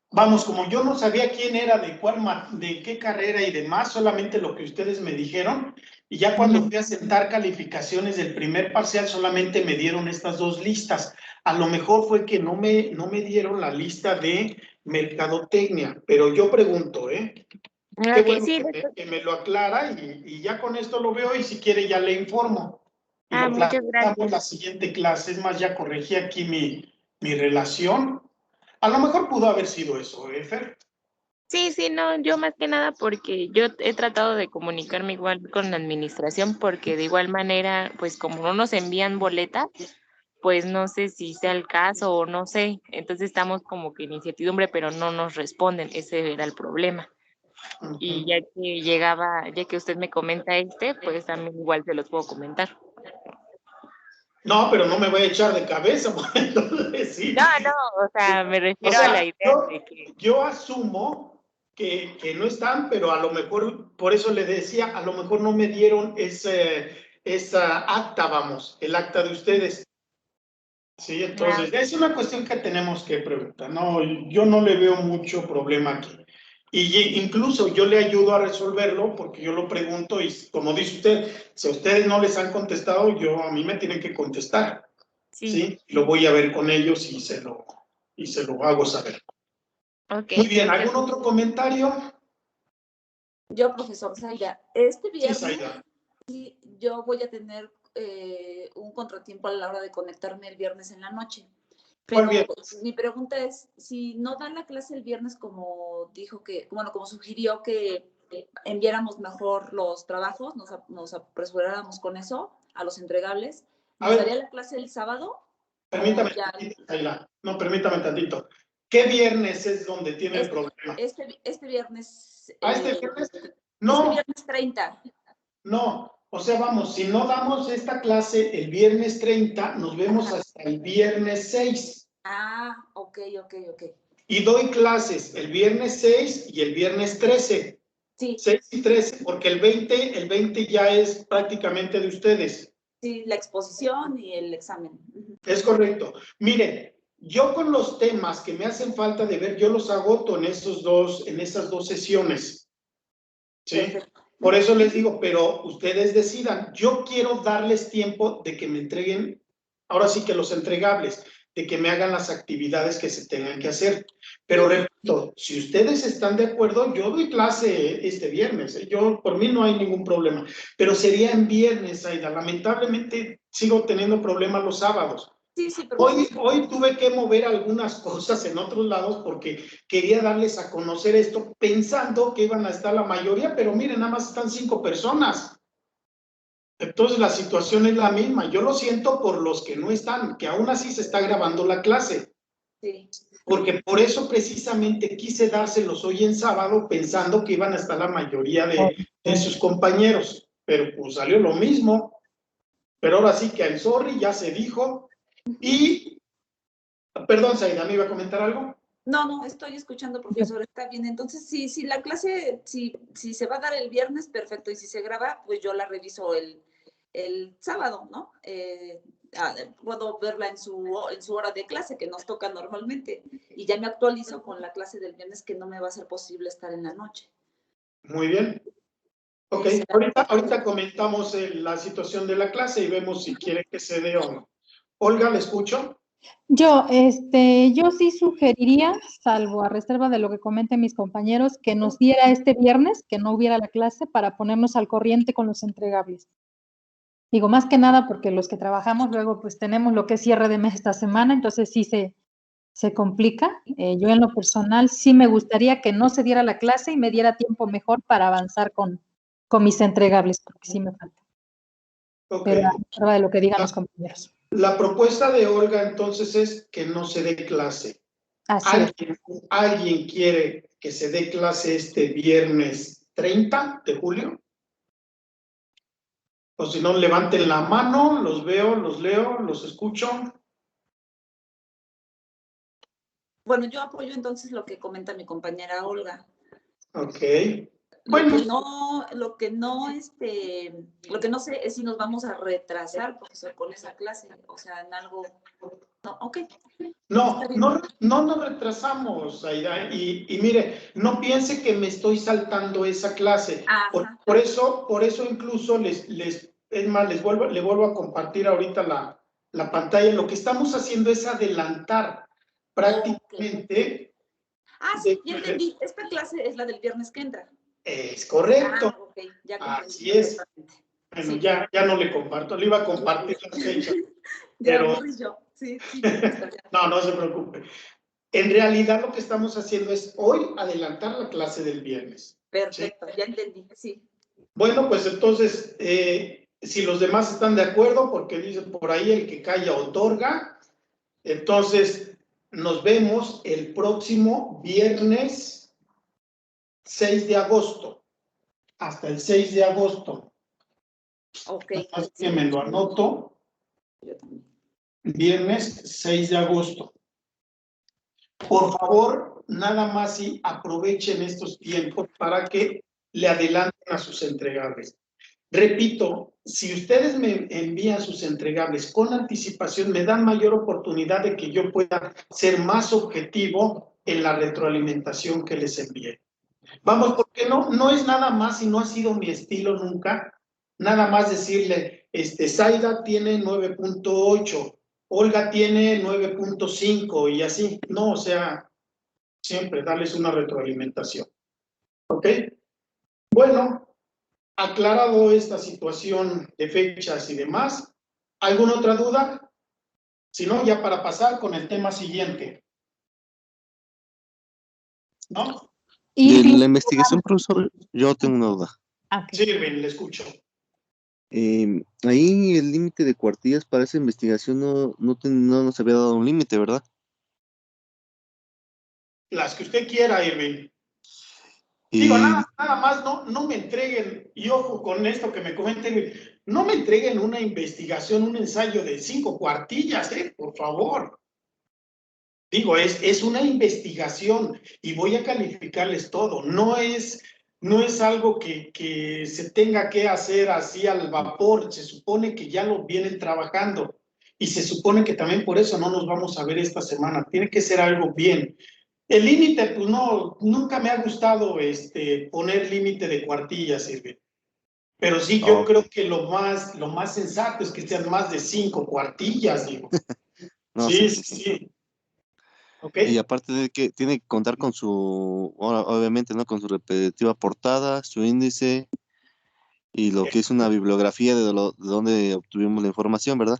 vamos, como yo no sabía quién era, de qué carrera y demás, solamente lo que ustedes me dijeron, y ya cuando fui a sentar calificaciones del primer parcial solamente me dieron estas dos listas. A lo mejor fue que no me dieron la lista de mercadotecnia, pero yo pregunto, Qué bueno Sí. que me lo aclara y ya con esto lo veo y si quiere ya le informo. Y lo Muchas platicamos gracias. la siguiente clase. Es más, ya corregí aquí mi relación. A lo mejor pudo haber sido eso, Fer. Sí, no, yo más que nada porque yo he tratado de comunicarme igual con la administración porque de igual manera, pues como no nos envían boletas, pues no sé si sea el caso o no sé. Entonces estamos como que en incertidumbre, pero no nos responden. Ese era el problema. Y ya que ya que usted me comenta pues también igual se los puedo comentar. No, pero no me voy a echar de cabeza, entonces sí. No, o sea, me refiero a la idea de que... Yo asumo que no están, pero a lo mejor, por eso le decía, a lo mejor no me dieron esa acta, vamos, el acta de ustedes. Sí, entonces es una cuestión que tenemos que preguntar. No, yo no le veo mucho problema aquí. Y incluso yo le ayudo a resolverlo porque yo lo pregunto y como dice usted, si a ustedes no les han contestado, a mí me tienen que contestar. Sí, lo voy a ver con ellos y se lo hago saber. Okay, Muy bien, ¿algún otro comentario? Yo, profesor Zaida, viernes Zaida. sí, yo voy a tener un contratiempo a la hora de conectarme el viernes en la noche. Pero mi pregunta es, si no dan la clase el viernes como dijo como sugirió que enviáramos mejor los trabajos, nos apresuráramos con eso, a los entregables, ¿nos daría la clase el sábado? Permítame tantito, Zaida. No, permítame tantito. ¿Qué viernes es donde tiene el problema? Este viernes. ¿Este viernes? No. Este viernes 30. No, o sea, vamos, si no damos esta clase el viernes 30, nos vemos hasta el viernes 6. Ah, ok. Y doy clases el viernes 6 y el viernes 13. Sí. 6 y 13, porque el 20 ya es prácticamente de ustedes. Sí, la exposición y el examen. Es correcto. Miren, yo con los temas que me hacen falta de ver, yo los agoto en esas dos sesiones. ¿Sí? Perfecto. Por eso les digo, pero ustedes decidan. Yo quiero darles tiempo de que me entreguen, ahora sí que los entregables, de que me hagan las actividades que se tengan que hacer. Pero repito, si ustedes están de acuerdo, yo doy clase este viernes. Yo, por mí no hay ningún problema. Pero sería en viernes, Aida. Lamentablemente sigo teniendo problemas los sábados. Sí, Hoy tuve que mover algunas cosas en otros lados porque quería darles a conocer esto pensando que iban a estar la mayoría, pero miren, nada más están 5 personas. Entonces la situación es la misma. Yo lo siento por los que no están, que aún así se está grabando la clase. Sí. Porque por eso precisamente quise dárselos hoy en sábado pensando que iban a estar la mayoría de sus compañeros, pero pues salió lo mismo. Pero ahora sí que el sorry ya se dijo. Y, perdón, Saida, ¿me iba a comentar algo? No, estoy escuchando, profesor, está bien. Entonces, si la clase, si se va a dar el viernes, perfecto, y si se graba, pues yo la reviso el sábado, ¿no? Puedo verla en su hora de clase, que nos toca normalmente, y ya me actualizo con la clase del viernes, que no me va a ser posible estar en la noche. Muy bien. Ok, ahorita comentamos la situación de la clase y vemos si quiere que se dé o no. Olga, ¿le escucho? Yo sí sugeriría, salvo a reserva de lo que comenten mis compañeros, que nos diera este viernes, que no hubiera la clase, para ponernos al corriente con los entregables. Digo, más que nada porque los que trabajamos luego pues tenemos lo que es cierre de mes esta semana, entonces sí se complica. Yo en lo personal sí me gustaría que no se diera la clase y me diera tiempo mejor para avanzar con mis entregables, porque sí me falta. Okay. Pero a reserva de lo que digan los compañeros. La propuesta de Olga entonces es que no se dé clase. ¿Alguien quiere que se dé clase este viernes 30 de julio? O si no, levanten la mano, los veo, los leo, los escucho. Bueno, yo apoyo entonces lo que comenta mi compañera Olga. Ok. Bueno, lo que no sé es si nos vamos a retrasar, profesor, con esa clase, o sea, en algo. No, ok. No nos retrasamos, Aida, y mire, no piense que me estoy saltando esa clase. Por eso incluso es más, le vuelvo a compartir ahorita la pantalla. Lo que estamos haciendo es adelantar prácticamente. Sí, ya entendí. Esta clase es la del viernes que entra. Es correcto. Okay. Ya comprendí. Así es. Bueno, sí. ya no le comparto, le iba a compartir las fechas. Pero yo. Sí. No se preocupe. En realidad lo que estamos haciendo es hoy adelantar la clase del viernes. Perfecto, ¿sí? Ya entendí, sí. Bueno, pues entonces, si los demás están de acuerdo, porque dicen por ahí el que calla otorga, entonces nos vemos el próximo viernes 6 de agosto. Hasta el 6 de agosto. Ok. Así que me lo anoto. Viernes 6 de agosto. Por favor, nada más y aprovechen estos tiempos para que le adelanten a sus entregables. Repito, si ustedes me envían sus entregables con anticipación, me dan mayor oportunidad de que yo pueda ser más objetivo en la retroalimentación que les envíe. Vamos, porque no es nada más y no ha sido mi estilo nunca, nada más decirle, Zaida tiene 9.8, Olga tiene 9.5 y así. No, o sea, siempre darles una retroalimentación. ¿Ok? Bueno, aclarado esta situación de fechas y demás, ¿alguna otra duda? Si no, ya para pasar con el tema siguiente. ¿No? De la investigación, profesor, yo tengo una duda. Sí, bien, le escucho. Ahí el límite de cuartillas para esa investigación no nos había dado un límite, ¿verdad? Las que usted quiera, Irving. Digo, nada más no me entreguen, y ojo con esto que me comenten, no me entreguen una investigación, un ensayo de 5 cuartillas, por favor. Digo, es una investigación y voy a calificarles todo. No es algo que se tenga que hacer así al vapor. Se supone que ya lo vienen trabajando y se supone que también por eso no nos vamos a ver esta semana. Tiene que ser algo bien. El límite, pues no, nunca me ha gustado poner límite de cuartillas, Silvia. Pero sí, yo creo que lo más sensato es que sean más de 5 cuartillas, digo. No, Sí, sí. sí. ¿Ok? Y aparte de que tiene que contar con obviamente, ¿no? Con su respectiva portada, su índice y lo que es una bibliografía de donde obtuvimos la información, ¿verdad?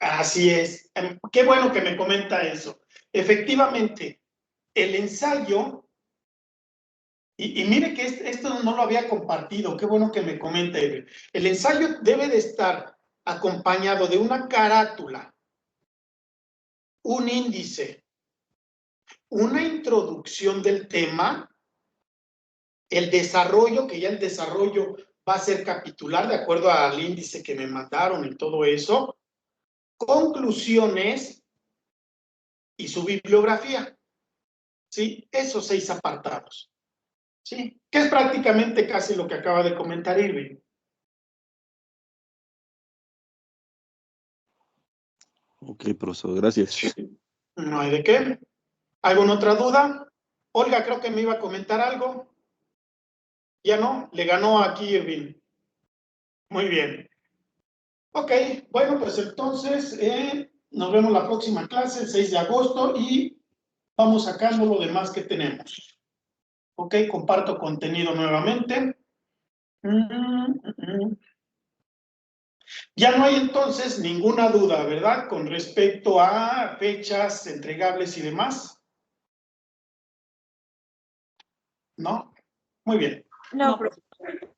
Así es. Qué bueno que me comenta eso. Efectivamente, el ensayo, y mire que esto no lo había compartido, qué bueno que me comenta él. El ensayo debe de estar acompañado de una carátula, un índice, una introducción del tema, el desarrollo, que ya el desarrollo va a ser capitular de acuerdo al índice que me mandaron y todo eso, conclusiones y su bibliografía. ¿Sí? Esos 6 apartados. ¿Sí? Que es prácticamente casi lo que acaba de comentar Irving. Ok, profesor, gracias. Sí. No hay de qué. ¿Alguna otra duda? Olga, creo que me iba a comentar algo. Ya no, le ganó aquí Irving. Muy bien. Ok, bueno, pues entonces nos vemos la próxima clase, el 6 de agosto, y vamos sacando lo demás que tenemos. Ok, comparto contenido nuevamente. Ya no hay entonces ninguna duda, ¿verdad? Con respecto a fechas entregables y demás. ¿No? Muy bien. No, profesor.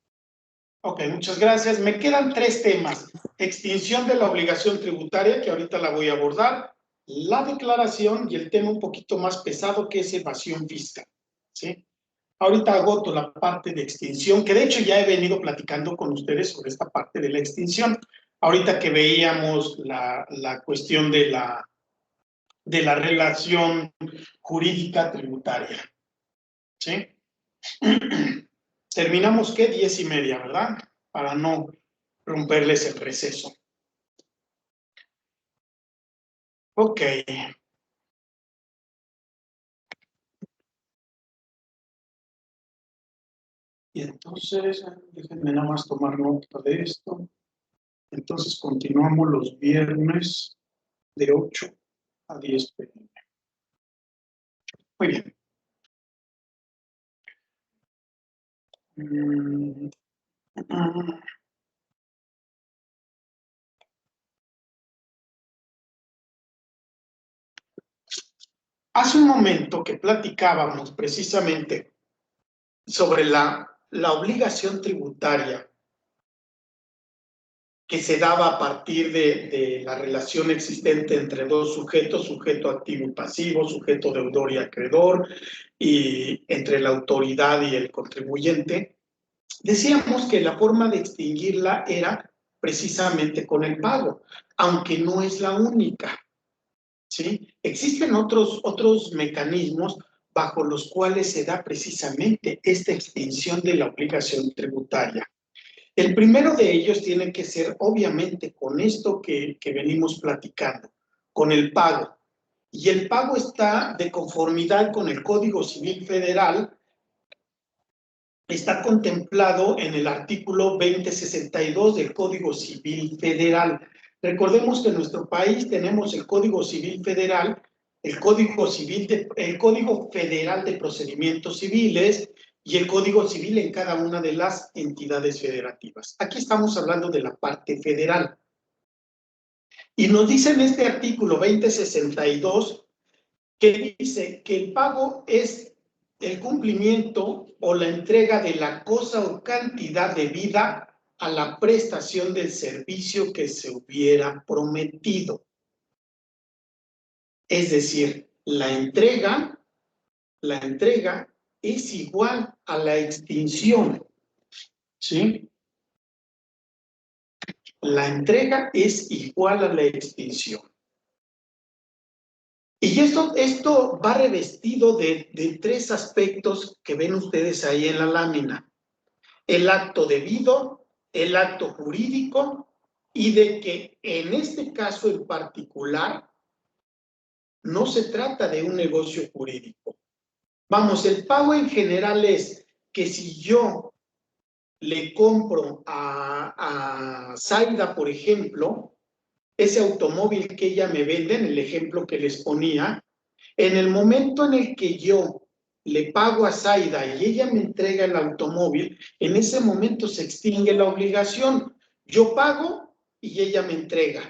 Ok, muchas gracias. Me quedan 3 temas. Extinción de la obligación tributaria, que ahorita la voy a abordar, la declaración y el tema un poquito más pesado, que es evasión fiscal. ¿Sí? Ahorita agoto la parte de extinción, que de hecho ya he venido platicando con ustedes sobre esta parte de la extinción. Ahorita que veíamos la cuestión de la relación jurídica tributaria. ¿Sí? Terminamos, ¿qué? 10:30, ¿verdad? Para no romperles el receso. Ok. Y entonces, déjenme nada más tomar nota de esto. Entonces, continuamos los viernes de 8 a 10 p.m. Muy bien. Hace un momento que platicábamos precisamente sobre la obligación tributaria que se daba a partir de la relación existente entre 2 sujetos, sujeto activo y pasivo, sujeto deudor y acreedor, y entre la autoridad y el contribuyente. Decíamos que la forma de extinguirla era precisamente con el pago, aunque no es la única. ¿Sí? Existen otros mecanismos bajo los cuales se da precisamente esta extinción de la obligación tributaria. El primero de ellos tiene que ser, obviamente, con esto que venimos platicando, con el pago. Y el pago está de conformidad con el Código Civil Federal, está contemplado en el artículo 2062 del Código Civil Federal. Recordemos que en nuestro país tenemos el Código Civil Federal, el Código Federal de Procedimientos Civiles y el Código Civil en cada una de las entidades federativas. Aquí estamos hablando de la parte federal. Y nos dice en este artículo 2062 que dice que el pago es el cumplimiento o la entrega de la cosa o cantidad debida a la prestación del servicio que se hubiera prometido. Es decir, la entrega es igual a la extinción. ¿Sí? La entrega es igual a la extinción. Y esto va revestido de tres aspectos que ven ustedes ahí en la lámina. El acto debido, el acto jurídico y de que en este caso en particular no se trata de un negocio jurídico. Vamos, el pago en general es que si yo le compro a Zaida, por ejemplo, ese automóvil que ella me vende, en el ejemplo que les ponía, en el momento en el que yo le pago a Zaida y ella me entrega el automóvil, en ese momento se extingue la obligación. Yo pago y ella me entrega.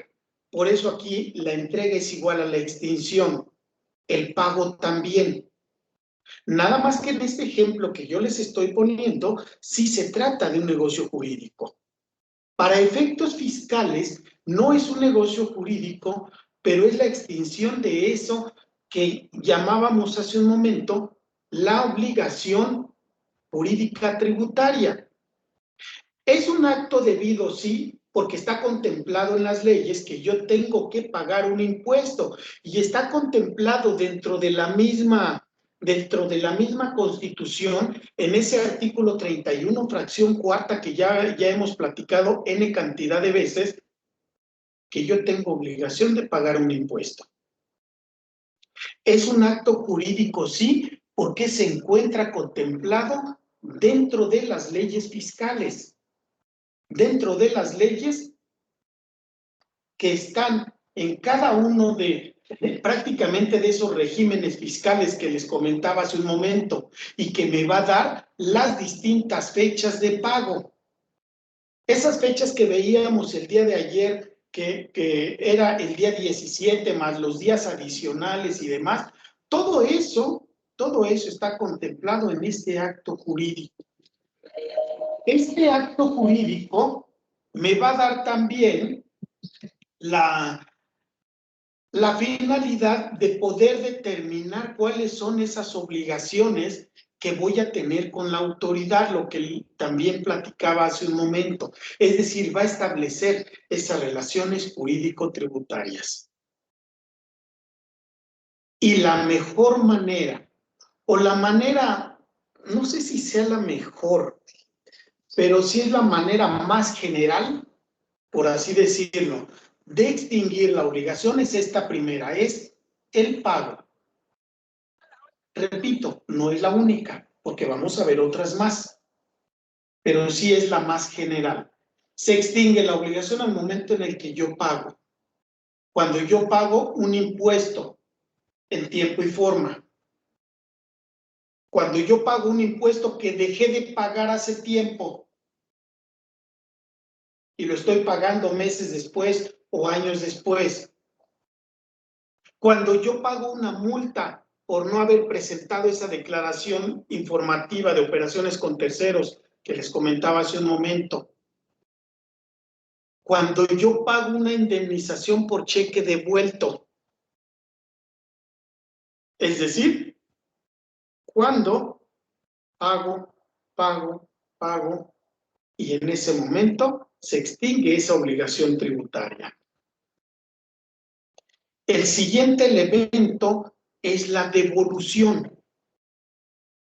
Por eso aquí la entrega es igual a la extinción. El pago también. Nada más que en este ejemplo que yo les estoy poniendo, sí se trata de un negocio jurídico. Para efectos fiscales, no es un negocio jurídico, pero es la extinción de eso que llamábamos hace un momento la obligación jurídica tributaria. Es un acto debido, sí, porque está contemplado en las leyes que yo tengo que pagar un impuesto y está contemplado dentro de la misma Constitución, en ese artículo 31, fracción cuarta, que ya hemos platicado N cantidad de veces, que yo tengo obligación de pagar un impuesto. Es un acto jurídico, sí, porque se encuentra contemplado dentro de las leyes fiscales, dentro de las leyes que están en cada uno de prácticamente de esos regímenes fiscales que les comentaba hace un momento y que me va a dar las distintas fechas de pago. Esas fechas que veíamos el día de ayer, que era el día 17 más los días adicionales y demás, todo eso está contemplado en este acto jurídico. Este acto jurídico me va a dar también la finalidad de poder determinar cuáles son esas obligaciones que voy a tener con la autoridad, lo que también platicaba hace un momento. Es decir, va a establecer esas relaciones jurídico-tributarias. Y la mejor manera, o la manera, no sé si sea la mejor, pero sí es la manera más general, por así decirlo, de extinguir la obligación es esta primera, es el pago. Repito, no es la única, porque vamos a ver otras más, pero sí es la más general. Se extingue la obligación al momento en el que yo pago. Cuando yo pago un impuesto en tiempo y forma. Cuando yo pago un impuesto que dejé de pagar hace tiempo y lo estoy pagando meses después o años después. Cuando yo pago una multa por no haber presentado esa declaración informativa de operaciones con terceros que les comentaba hace un momento. Cuando yo pago una indemnización por cheque devuelto. Es decir, cuando pago, y en ese momento se extingue esa obligación tributaria. El siguiente elemento es la devolución.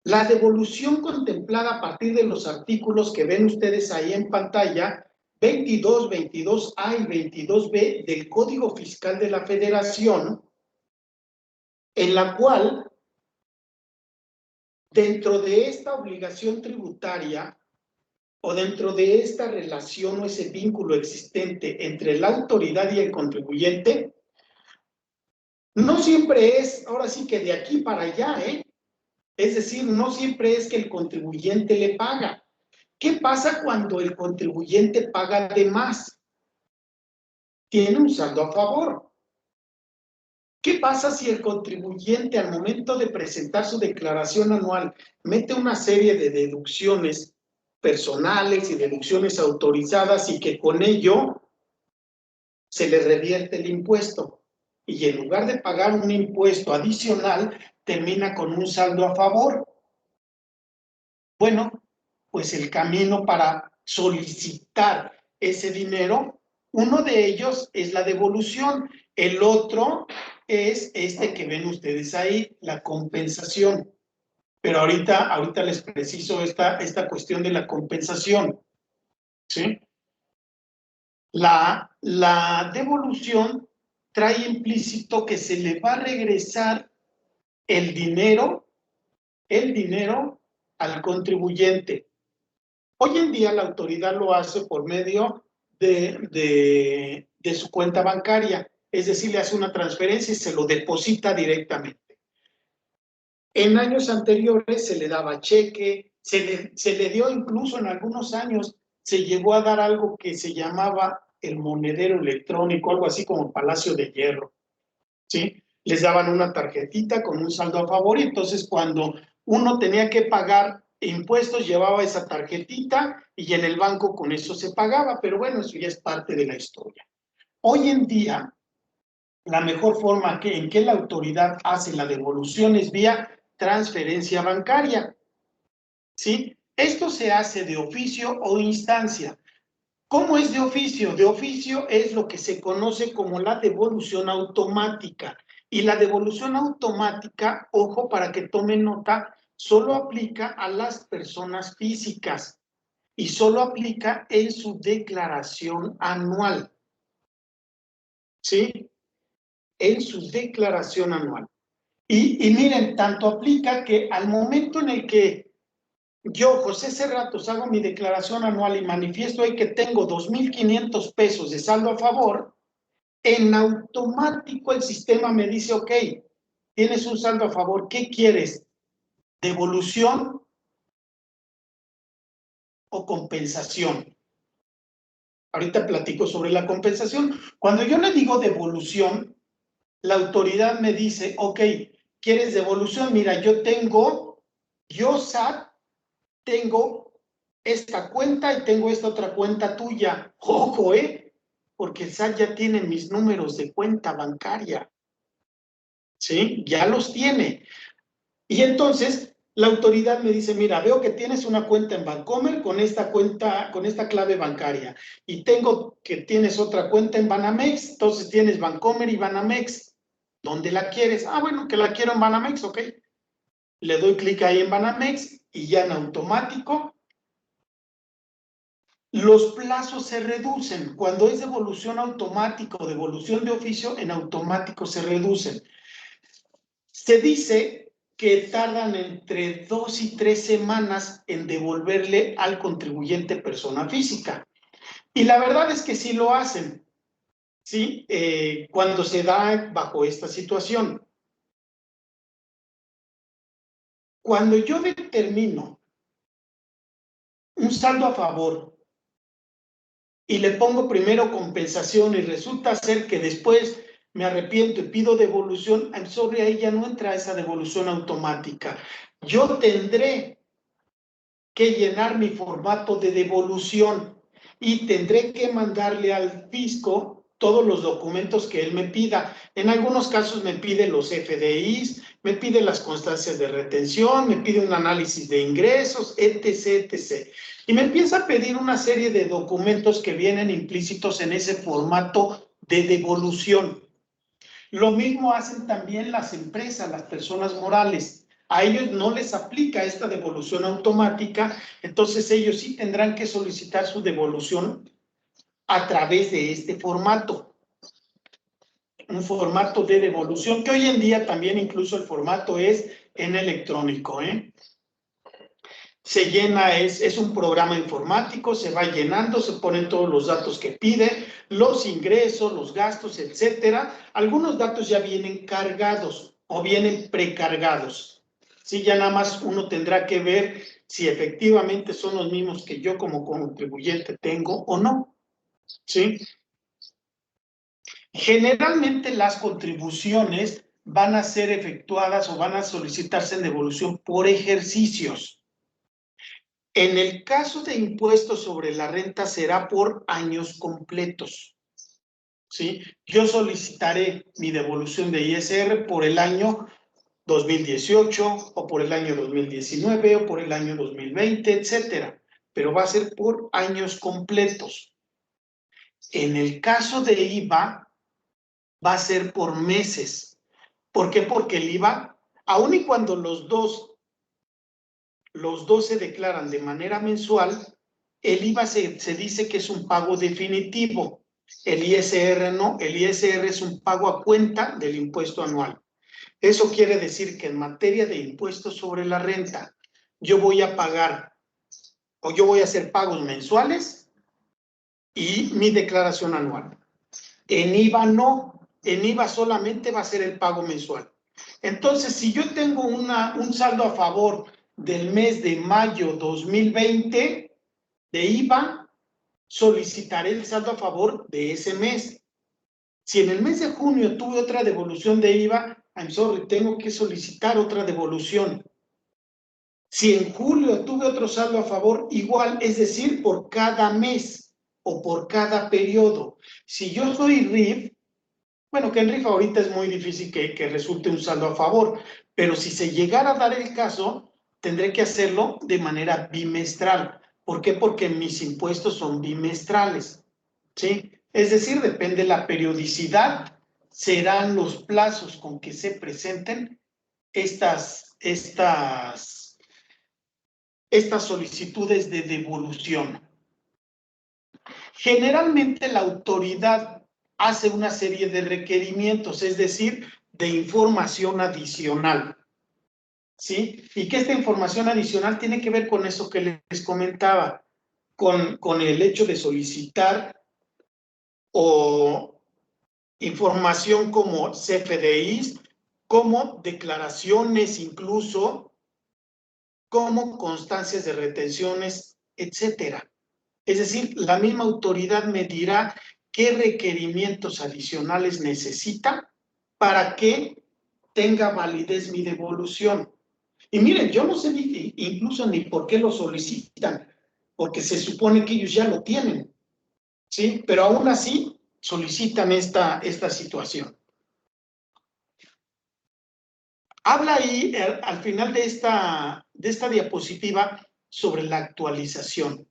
La devolución contemplada a partir de los artículos que ven ustedes ahí en pantalla, 22, 22A y 22B del Código Fiscal de la Federación, en la cual, dentro de esta obligación tributaria, o dentro de esta relación o ese vínculo existente entre la autoridad y el contribuyente, no siempre es, ahora sí que de aquí para allá, Es decir, no siempre es que el contribuyente le paga. ¿Qué pasa cuando el contribuyente paga de más? Tiene un saldo a favor. ¿Qué pasa si el contribuyente al momento de presentar su declaración anual mete una serie de deducciones personales y deducciones autorizadas y que con ello se le revierte el impuesto? Y en lugar de pagar un impuesto adicional, termina con un saldo a favor. Bueno, pues el camino para solicitar ese dinero, uno de ellos es la devolución, el otro es este que ven ustedes ahí, la compensación. Pero ahorita les preciso esta cuestión de la compensación, ¿sí? La devolución trae implícito que se le va a regresar el dinero al contribuyente. Hoy en día la autoridad lo hace por medio de su cuenta bancaria, es decir, le hace una transferencia y se lo deposita directamente. En años anteriores se le daba cheque, se le dio incluso en algunos años, se llegó a dar algo que se llamaba el monedero electrónico, algo así como Palacio de Hierro, ¿sí? Les daban una tarjetita con un saldo a favor y entonces cuando uno tenía que pagar impuestos llevaba esa tarjetita y en el banco con eso se pagaba, pero bueno, eso ya es parte de la historia. Hoy en día, la mejor forma en que la autoridad hace la devolución es vía transferencia bancaria, ¿sí? Esto se hace de oficio o instancia. ¿Cómo es de oficio? De oficio es lo que se conoce como la devolución automática. Y la devolución automática, ojo para que tomen nota, solo aplica a las personas físicas y solo aplica en su declaración anual, ¿sí? En su declaración anual. Y miren, tanto aplica que al momento en el que yo, José Cerratos, hago mi declaración anual y manifiesto ahí que tengo 2,500 pesos de saldo a favor, en automático el sistema me dice, ok, tienes un saldo a favor, ¿qué quieres? ¿Devolución o compensación? Ahorita platico sobre la compensación. Cuando yo le digo devolución, la autoridad me dice, ok, ¿quieres devolución? Mira, yo SAT, tengo esta cuenta y tengo esta otra cuenta tuya. Ojo, porque el SAT ya tiene mis números de cuenta bancaria. ¿Sí? Ya los tiene. Y entonces la autoridad me dice, mira, veo que tienes una cuenta en Bancomer con esta cuenta, con esta clave bancaria. Y tengo que tienes otra cuenta en Banamex, entonces tienes Bancomer y Banamex. ¿Dónde la quieres? Ah, bueno, que la quiero en Banamex, ok. Le doy clic ahí en Banamex y ya en automático los plazos se reducen. Cuando es devolución automática o devolución de oficio, en automático se reducen. Se dice que tardan entre 2 y 3 semanas en devolverle al contribuyente persona física. Y la verdad es que sí lo hacen, ¿sí? Cuando se da bajo esta situación. Cuando yo determino un saldo a favor y le pongo primero compensación y resulta ser que después me arrepiento y pido devolución, sobre ahí ya no entra esa devolución automática. Yo tendré que llenar mi formato de devolución y tendré que mandarle al fisco todos los documentos que él me pida. En algunos casos me pide los FDIs, me pide las constancias de retención, me pide un análisis de ingresos, etc., etc. Y me empieza a pedir una serie de documentos que vienen implícitos en ese formato de devolución. Lo mismo hacen también las empresas, las personas morales. A ellos no les aplica esta devolución automática, entonces ellos sí tendrán que solicitar su devolución a través de este formato. Un formato de devolución que hoy en día también incluso el formato es en electrónico, Se llena, es un programa informático, se va llenando, se ponen todos los datos que pide, los ingresos, los gastos, etcétera. Algunos datos ya vienen cargados o vienen precargados. Sí, ya nada más uno tendrá que ver si efectivamente son los mismos que yo como contribuyente tengo o no. ¿Sí? Generalmente las contribuciones van a ser efectuadas o van a solicitarse en devolución por ejercicios. En el caso de impuestos sobre la renta será por años completos, ¿sí? Yo solicitaré mi devolución de ISR por el año 2018 o por el año 2019 o por el año 2020, etcétera, pero va a ser por años completos. En el caso de IVA, va a ser por meses. ¿Por qué? Porque el IVA, aun y cuando los dos se declaran de manera mensual, el IVA se dice que es un pago definitivo. El ISR no, el ISR es un pago a cuenta del impuesto anual. Eso quiere decir que en materia de impuestos sobre la renta, yo voy a pagar o yo voy a hacer pagos mensuales y mi declaración anual. En IVA no, en IVA solamente va a ser el pago mensual. Entonces, si yo tengo un saldo a favor del mes de mayo 2020 de IVA, solicitaré el saldo a favor de ese mes. Si en el mes de junio tuve otra devolución de IVA, I'm sorry, tengo que solicitar otra devolución. Si en julio tuve otro saldo a favor, igual, es decir, por cada mes o por cada periodo. Si yo soy RIF, bueno, que en RIF ahorita es muy difícil que resulte un saldo a favor, pero si se llegara a dar el caso, tendré que hacerlo de manera bimestral. ¿Por qué? Porque mis impuestos son bimestrales, ¿sí? Es decir, depende de la periodicidad, serán los plazos con que se presenten estas solicitudes de devolución. Generalmente la autoridad hace una serie de requerimientos, es decir, de información adicional, ¿sí? Y que esta información adicional tiene que ver con eso que les comentaba, con el hecho de solicitar o información como CFDIs, como declaraciones incluso, como constancias de retenciones, etcétera. Es decir, la misma autoridad me dirá qué requerimientos adicionales necesita para que tenga validez mi devolución. Y miren, yo no sé incluso ni por qué lo solicitan, porque se supone que ellos ya lo tienen, ¿sí? Pero aún así solicitan esta situación. Habla ahí al final de esta diapositiva sobre la actualización.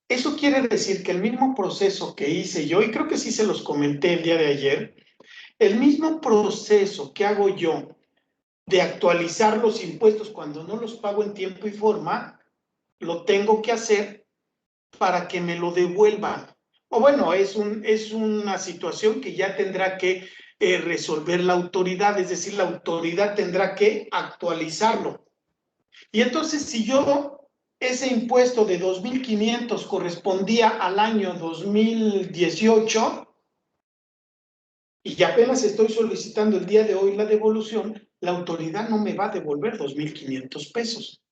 Eso quiere decir que el mismo proceso que hice yo, y creo que sí se los comenté el día de ayer, el mismo proceso que hago yo de actualizar los impuestos cuando no los pago en tiempo y forma, lo tengo que hacer para que me lo devuelvan. O bueno, es una situación que ya tendrá que resolver la autoridad, es decir, la autoridad tendrá que actualizarlo. Y entonces, si yo ese impuesto de 2.500 correspondía al año 2018 y apenas estoy solicitando el día de hoy la devolución, la autoridad no me va a devolver 2.500 pesos.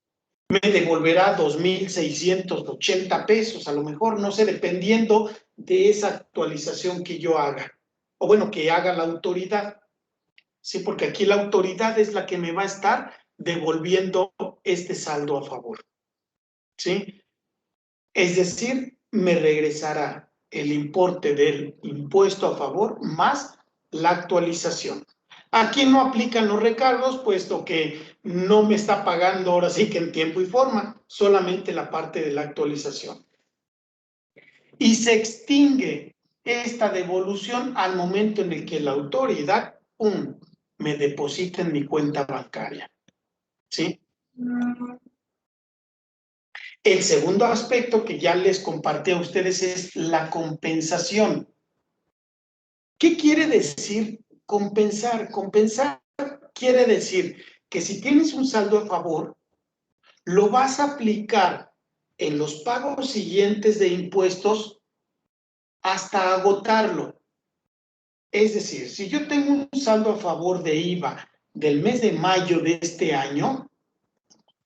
Me devolverá 2.680 pesos, a lo mejor, no sé, dependiendo de esa actualización que yo haga. O bueno, que haga la autoridad. Sí, porque aquí la autoridad es la que me va a estar devolviendo este saldo a favor. ¿Sí? Es decir, me regresará el importe del impuesto a favor más la actualización. Aquí no aplican los recargos, puesto que no me está pagando ahora sí que en tiempo y forma, solamente la parte de la actualización. Y se extingue esta devolución al momento en el que la autoridad, me deposita en mi cuenta bancaria. ¿Sí? El segundo aspecto que ya les compartí a ustedes es la compensación. ¿Qué quiere decir compensar? Compensar quiere decir que si tienes un saldo a favor, lo vas a aplicar en los pagos siguientes de impuestos hasta agotarlo. Es decir, si yo tengo un saldo a favor de IVA del mes de mayo de este año,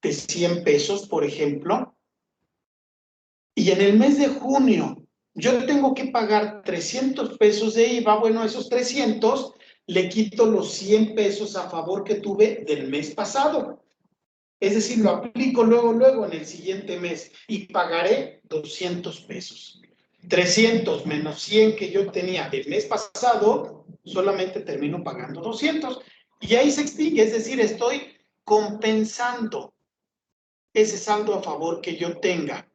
de 100 pesos, por ejemplo, y en el mes de junio yo tengo que pagar 300 pesos de IVA, bueno, a esos 300 le quito los 100 pesos a favor que tuve del mes pasado. Es decir, lo aplico luego en el siguiente mes y pagaré 200 pesos. 300 menos 100 que yo tenía el mes pasado, solamente termino pagando 200. Y ahí se extingue, es decir, estoy compensando ese saldo a favor que yo tenga.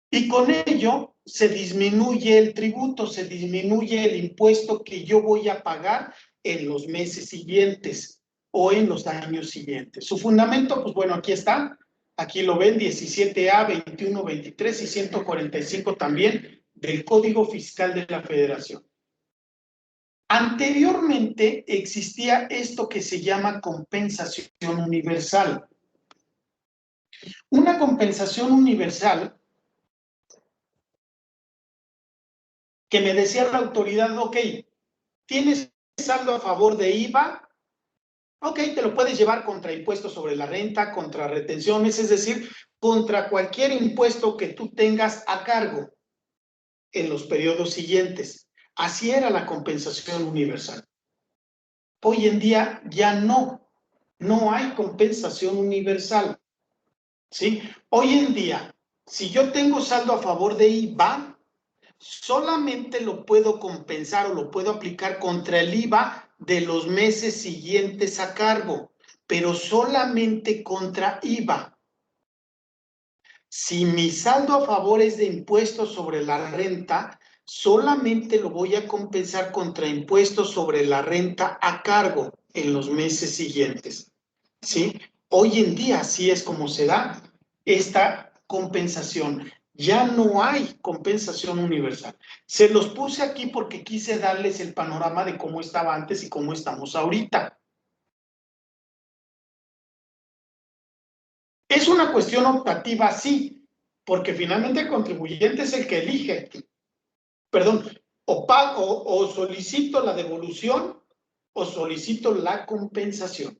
Y con ello se disminuye el tributo, se disminuye el impuesto que yo voy a pagar en los meses siguientes o en los años siguientes. Su fundamento, pues bueno, aquí está. Aquí lo ven, 17A, 21, 23 y 145 también del Código Fiscal de la Federación. Anteriormente existía esto que se llama compensación universal. Una compensación universal que me decía la autoridad, ok, ¿tienes saldo a favor de IVA? Ok, te lo puedes llevar contra impuestos sobre la renta, contra retenciones, es decir, contra cualquier impuesto que tú tengas a cargo en los periodos siguientes. Así era la compensación universal. Hoy en día ya no hay compensación universal. ¿Sí? Hoy en día, si yo tengo saldo a favor de IVA, solamente lo puedo compensar o lo puedo aplicar contra el IVA de los meses siguientes a cargo, pero solamente contra IVA. Si mi saldo a favor es de impuestos sobre la renta, solamente lo voy a compensar contra impuestos sobre la renta a cargo en los meses siguientes. ¿Sí? Hoy en día así es como se da esta compensación. Ya no hay compensación universal. Se los puse aquí porque quise darles el panorama de cómo estaba antes y cómo estamos ahorita. Es una cuestión optativa, sí, porque finalmente el contribuyente es el que elige. Perdón, o solicito la devolución o solicito la compensación.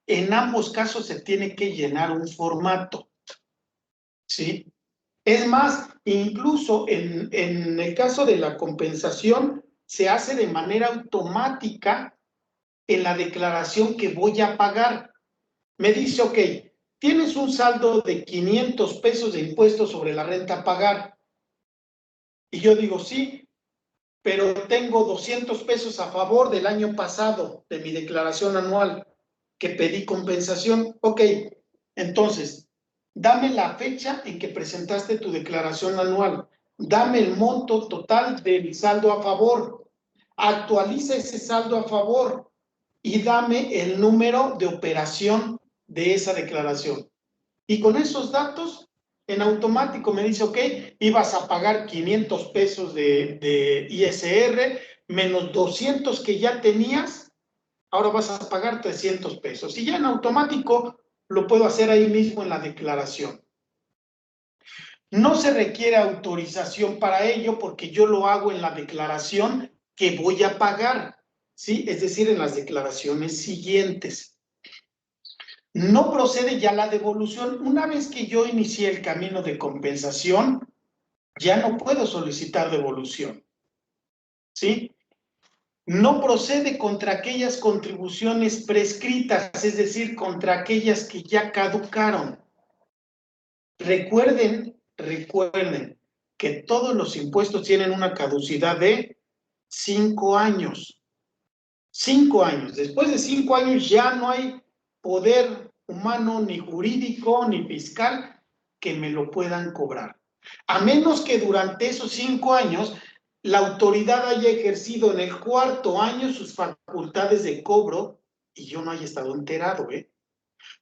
En ambos casos se tiene que llenar un formato, ¿sí? Es más, incluso en el caso de la compensación, se hace de manera automática en la declaración que voy a pagar. Me dice, ok, tienes un saldo de 500 pesos de impuestos sobre la renta a pagar. Y yo digo, sí, pero tengo 200 pesos a favor del año pasado de mi declaración anual que pedí compensación. Ok, entonces, dame la fecha en que presentaste tu declaración anual. Dame el monto total del saldo a favor. Actualiza ese saldo a favor y dame el número de operación de esa declaración. Y con esos datos, en automático me dice, ok, ibas a pagar 500 pesos de ISR menos 200 que ya tenías, ahora vas a pagar 300 pesos. Y ya en automático lo puedo hacer ahí mismo en la declaración. No se requiere autorización para ello porque yo lo hago en la declaración que voy a pagar, ¿sí? Es decir, en las declaraciones siguientes. No procede ya la devolución. Una vez que yo inicié el camino de compensación, ya no puedo solicitar devolución, ¿sí? No procede contra aquellas contribuciones prescritas, es decir, contra aquellas que ya caducaron. Recuerden que todos los impuestos tienen una caducidad de 5 años. 5 años. Después de 5 años ya no hay poder humano, ni jurídico, ni fiscal que me lo puedan cobrar. A menos que durante esos 5 años la autoridad haya ejercido en el 4º año sus facultades de cobro y yo no haya estado enterado, ¿eh?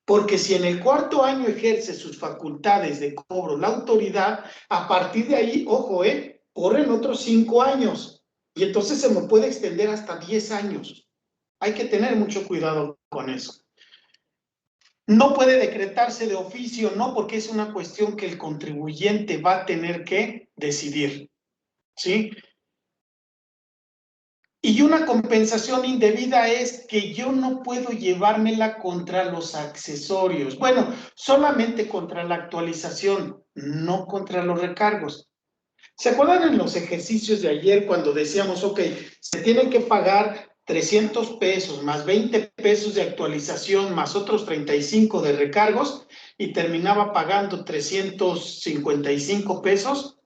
Porque si en el 4º año ejerce sus facultades de cobro la autoridad, a partir de ahí, ojo, corren otros 5 años y entonces se me puede extender hasta 10 años. Hay que tener mucho cuidado con eso. No puede decretarse de oficio, no, porque es una cuestión que el contribuyente va a tener que decidir, ¿sí? Y una compensación indebida es que yo no puedo llevármela contra los accesorios. Bueno, solamente contra la actualización, no contra los recargos. ¿Se acuerdan en los ejercicios de ayer cuando decíamos, ok, se tienen que pagar 300 pesos más 20 pesos de actualización más otros 35 de recargos y terminaba pagando 355 pesos?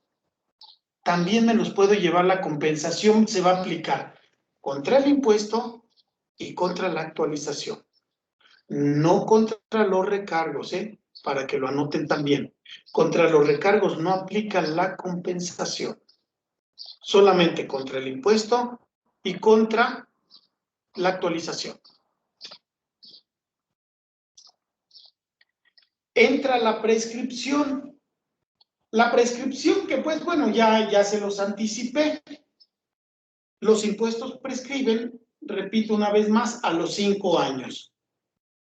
También me los puedo llevar, la compensación se va a aplicar contra el impuesto y contra la actualización, no contra los recargos, para que lo anoten también. Contra los recargos no aplica la compensación. Solamente contra el impuesto y contra la actualización. Entra la prescripción. La prescripción que pues bueno, ya se los anticipé. Los impuestos prescriben, repito una vez más, a los 5 años.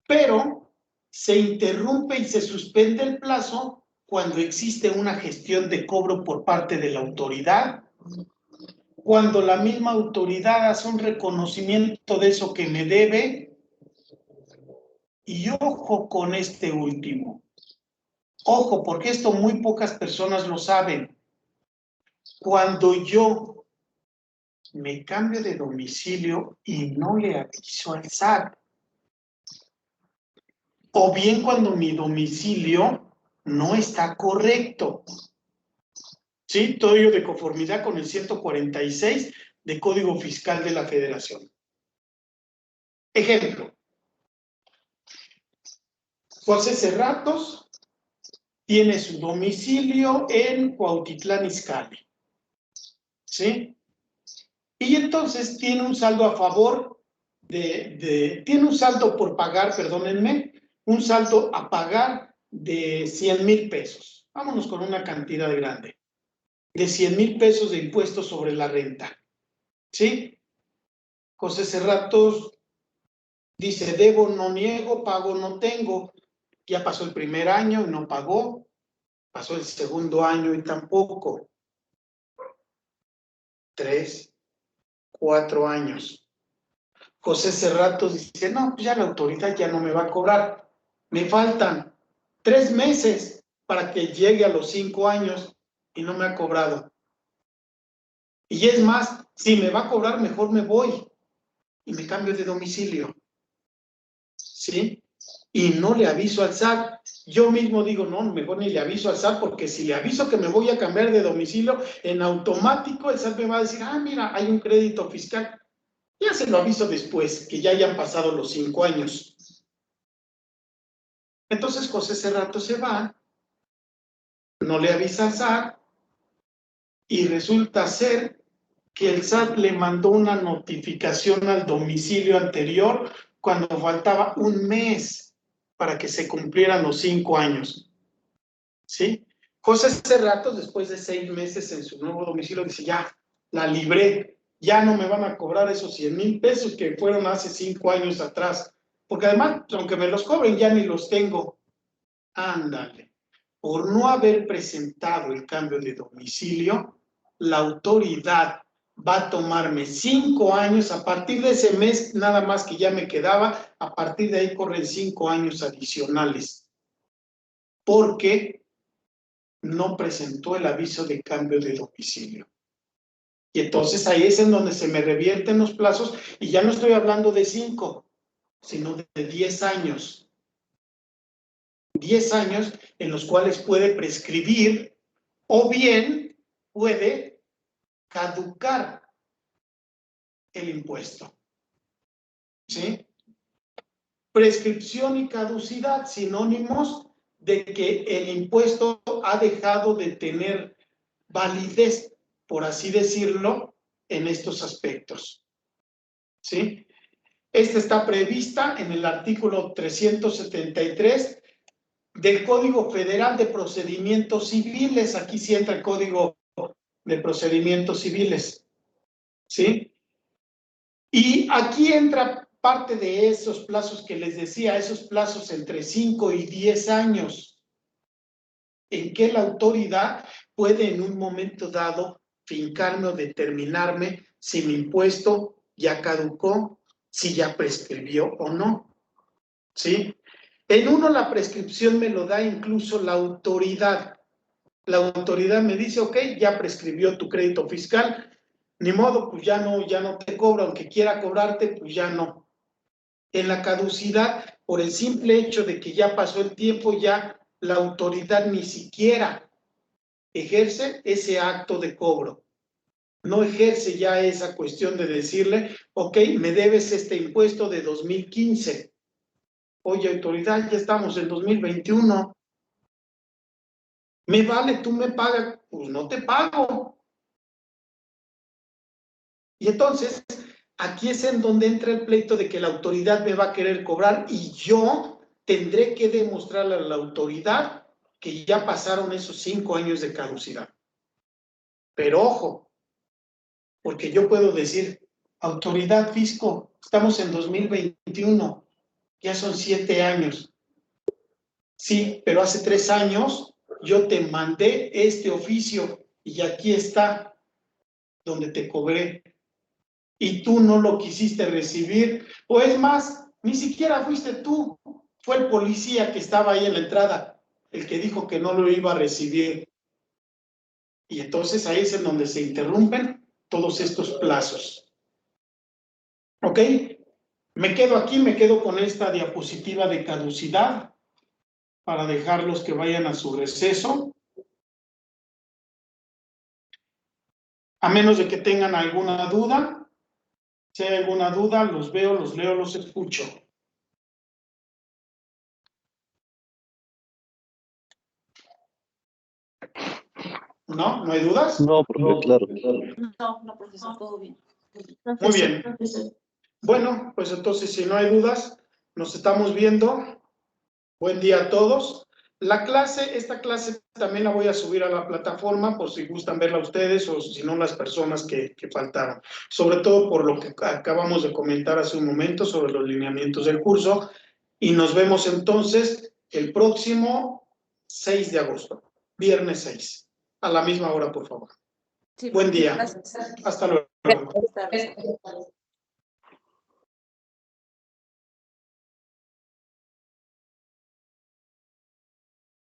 Pero se interrumpe y se suspende el plazo cuando existe una gestión de cobro por parte de la autoridad, cuando la misma autoridad hace un reconocimiento de eso que me debe, y ojo con este último. Ojo, porque esto muy pocas personas lo saben. Cuando yo me cambio de domicilio y no le aviso al SAT, o bien cuando mi domicilio no está correcto, ¿sí? Todo ello de conformidad con el 146 de Código Fiscal de la Federación. Ejemplo. José Cerratos tiene su domicilio en Cuautitlán Izcalli, ¿sí? Y entonces tiene un saldo a favor tiene un saldo por pagar, perdónenme, un saldo a pagar de 100,000 pesos. Vámonos con una cantidad grande. De 100,000 pesos de impuestos sobre la renta, ¿sí? José Cerratos dice, debo, no niego, pago, no tengo. Ya pasó el primer año y no pagó. Pasó el segundo año y tampoco. 3, 4 años. José Cerratos dice, no, pues ya la autoridad ya no me va a cobrar. Me faltan 3 meses para que llegue a los 5 años y no me ha cobrado. Y es más, si me va a cobrar, mejor me voy y me cambio de domicilio. ¿Sí? Y no le aviso al SAT. Yo mismo digo, no, mejor ni le aviso al SAT, porque si le aviso que me voy a cambiar de domicilio, en automático el SAT me va a decir, ah, mira, hay un crédito fiscal. Ya se lo aviso después, que ya hayan pasado los 5 años. Entonces José Cerrato se va, no le avisa al SAT, y resulta ser que el SAT le mandó una notificación al domicilio anterior cuando faltaba un mes para que se cumplieran los 5 años. ¿Sí? José Cerratos, después de 6 meses en su nuevo domicilio, dice, ya, la libré, ya no me van a cobrar esos 100,000 pesos que fueron hace 5 años atrás, porque además, aunque me los cobren, ya ni los tengo. Ándale. Por no haber presentado el cambio de domicilio, la autoridad va a tomarme 5 años, a partir de ese mes, nada más que ya me quedaba, a partir de ahí corren 5 años adicionales, porque no presentó el aviso de cambio de domicilio. Y entonces ahí es en donde se me revierten los plazos, y ya no estoy hablando de 5, sino de 10 años. 10 años en los cuales puede prescribir o bien puede caducar el impuesto. ¿Sí? Prescripción y caducidad, sinónimos de que el impuesto ha dejado de tener validez, por así decirlo, en estos aspectos. ¿Sí? Esta está prevista en el artículo 373 del Código Federal de Procedimientos Civiles. Aquí sí entra el Código de Procedimientos Civiles. ¿Sí? Y aquí entra parte de esos plazos que les decía, esos plazos entre 5 y 10 años, en que la autoridad puede en un momento dado fincarme o determinarme si mi impuesto ya caducó, si ya prescribió o no. ¿Sí? En uno la prescripción me lo da incluso la autoridad. La autoridad me dice, ok, ya prescribió tu crédito fiscal, ni modo, pues ya no te cobra, aunque quiera cobrarte, pues ya no. En la caducidad, por el simple hecho de que ya pasó el tiempo, ya la autoridad ni siquiera ejerce ese acto de cobro. No ejerce ya esa cuestión de decirle, ok, me debes este impuesto de 2015. Oye, autoridad, ya estamos en 2021. Me vale, tú me pagas, pues no te pago. Y entonces, aquí es en donde entra el pleito de que la autoridad me va a querer cobrar y yo tendré que demostrarle a la autoridad que ya pasaron esos 5 años de caducidad. Pero ojo, porque yo puedo decir, autoridad fisco, estamos en 2021, ya son 7 años. Sí, pero hace 3 años yo te mandé este oficio y aquí está donde te cobré. Y tú no lo quisiste recibir, o es más, ni siquiera fuiste tú, fue el policía que estaba ahí en la entrada, el que dijo que no lo iba a recibir. Y entonces ahí es en donde se interrumpen todos estos plazos. ¿Ok? Me quedo aquí, me quedo con esta diapositiva de caducidad para dejarlos que vayan a su receso. A menos de que tengan alguna duda. Si hay alguna duda, los veo, los leo, los escucho. ¿No? ¿No hay dudas? No, profe, claro. No, profesor, todo bien. Muy bien. Bueno, pues entonces, si no hay dudas, nos estamos viendo. Buen día a todos. Esta clase también la voy a subir a la plataforma por si gustan verla ustedes o si no las personas que faltaron. Sobre todo por lo que acabamos de comentar hace un momento sobre los lineamientos del curso. Y nos vemos entonces el próximo 6 de agosto, viernes 6, a la misma hora, por favor. Sí, Buen día. gracias. Hasta luego. Buenas tardes.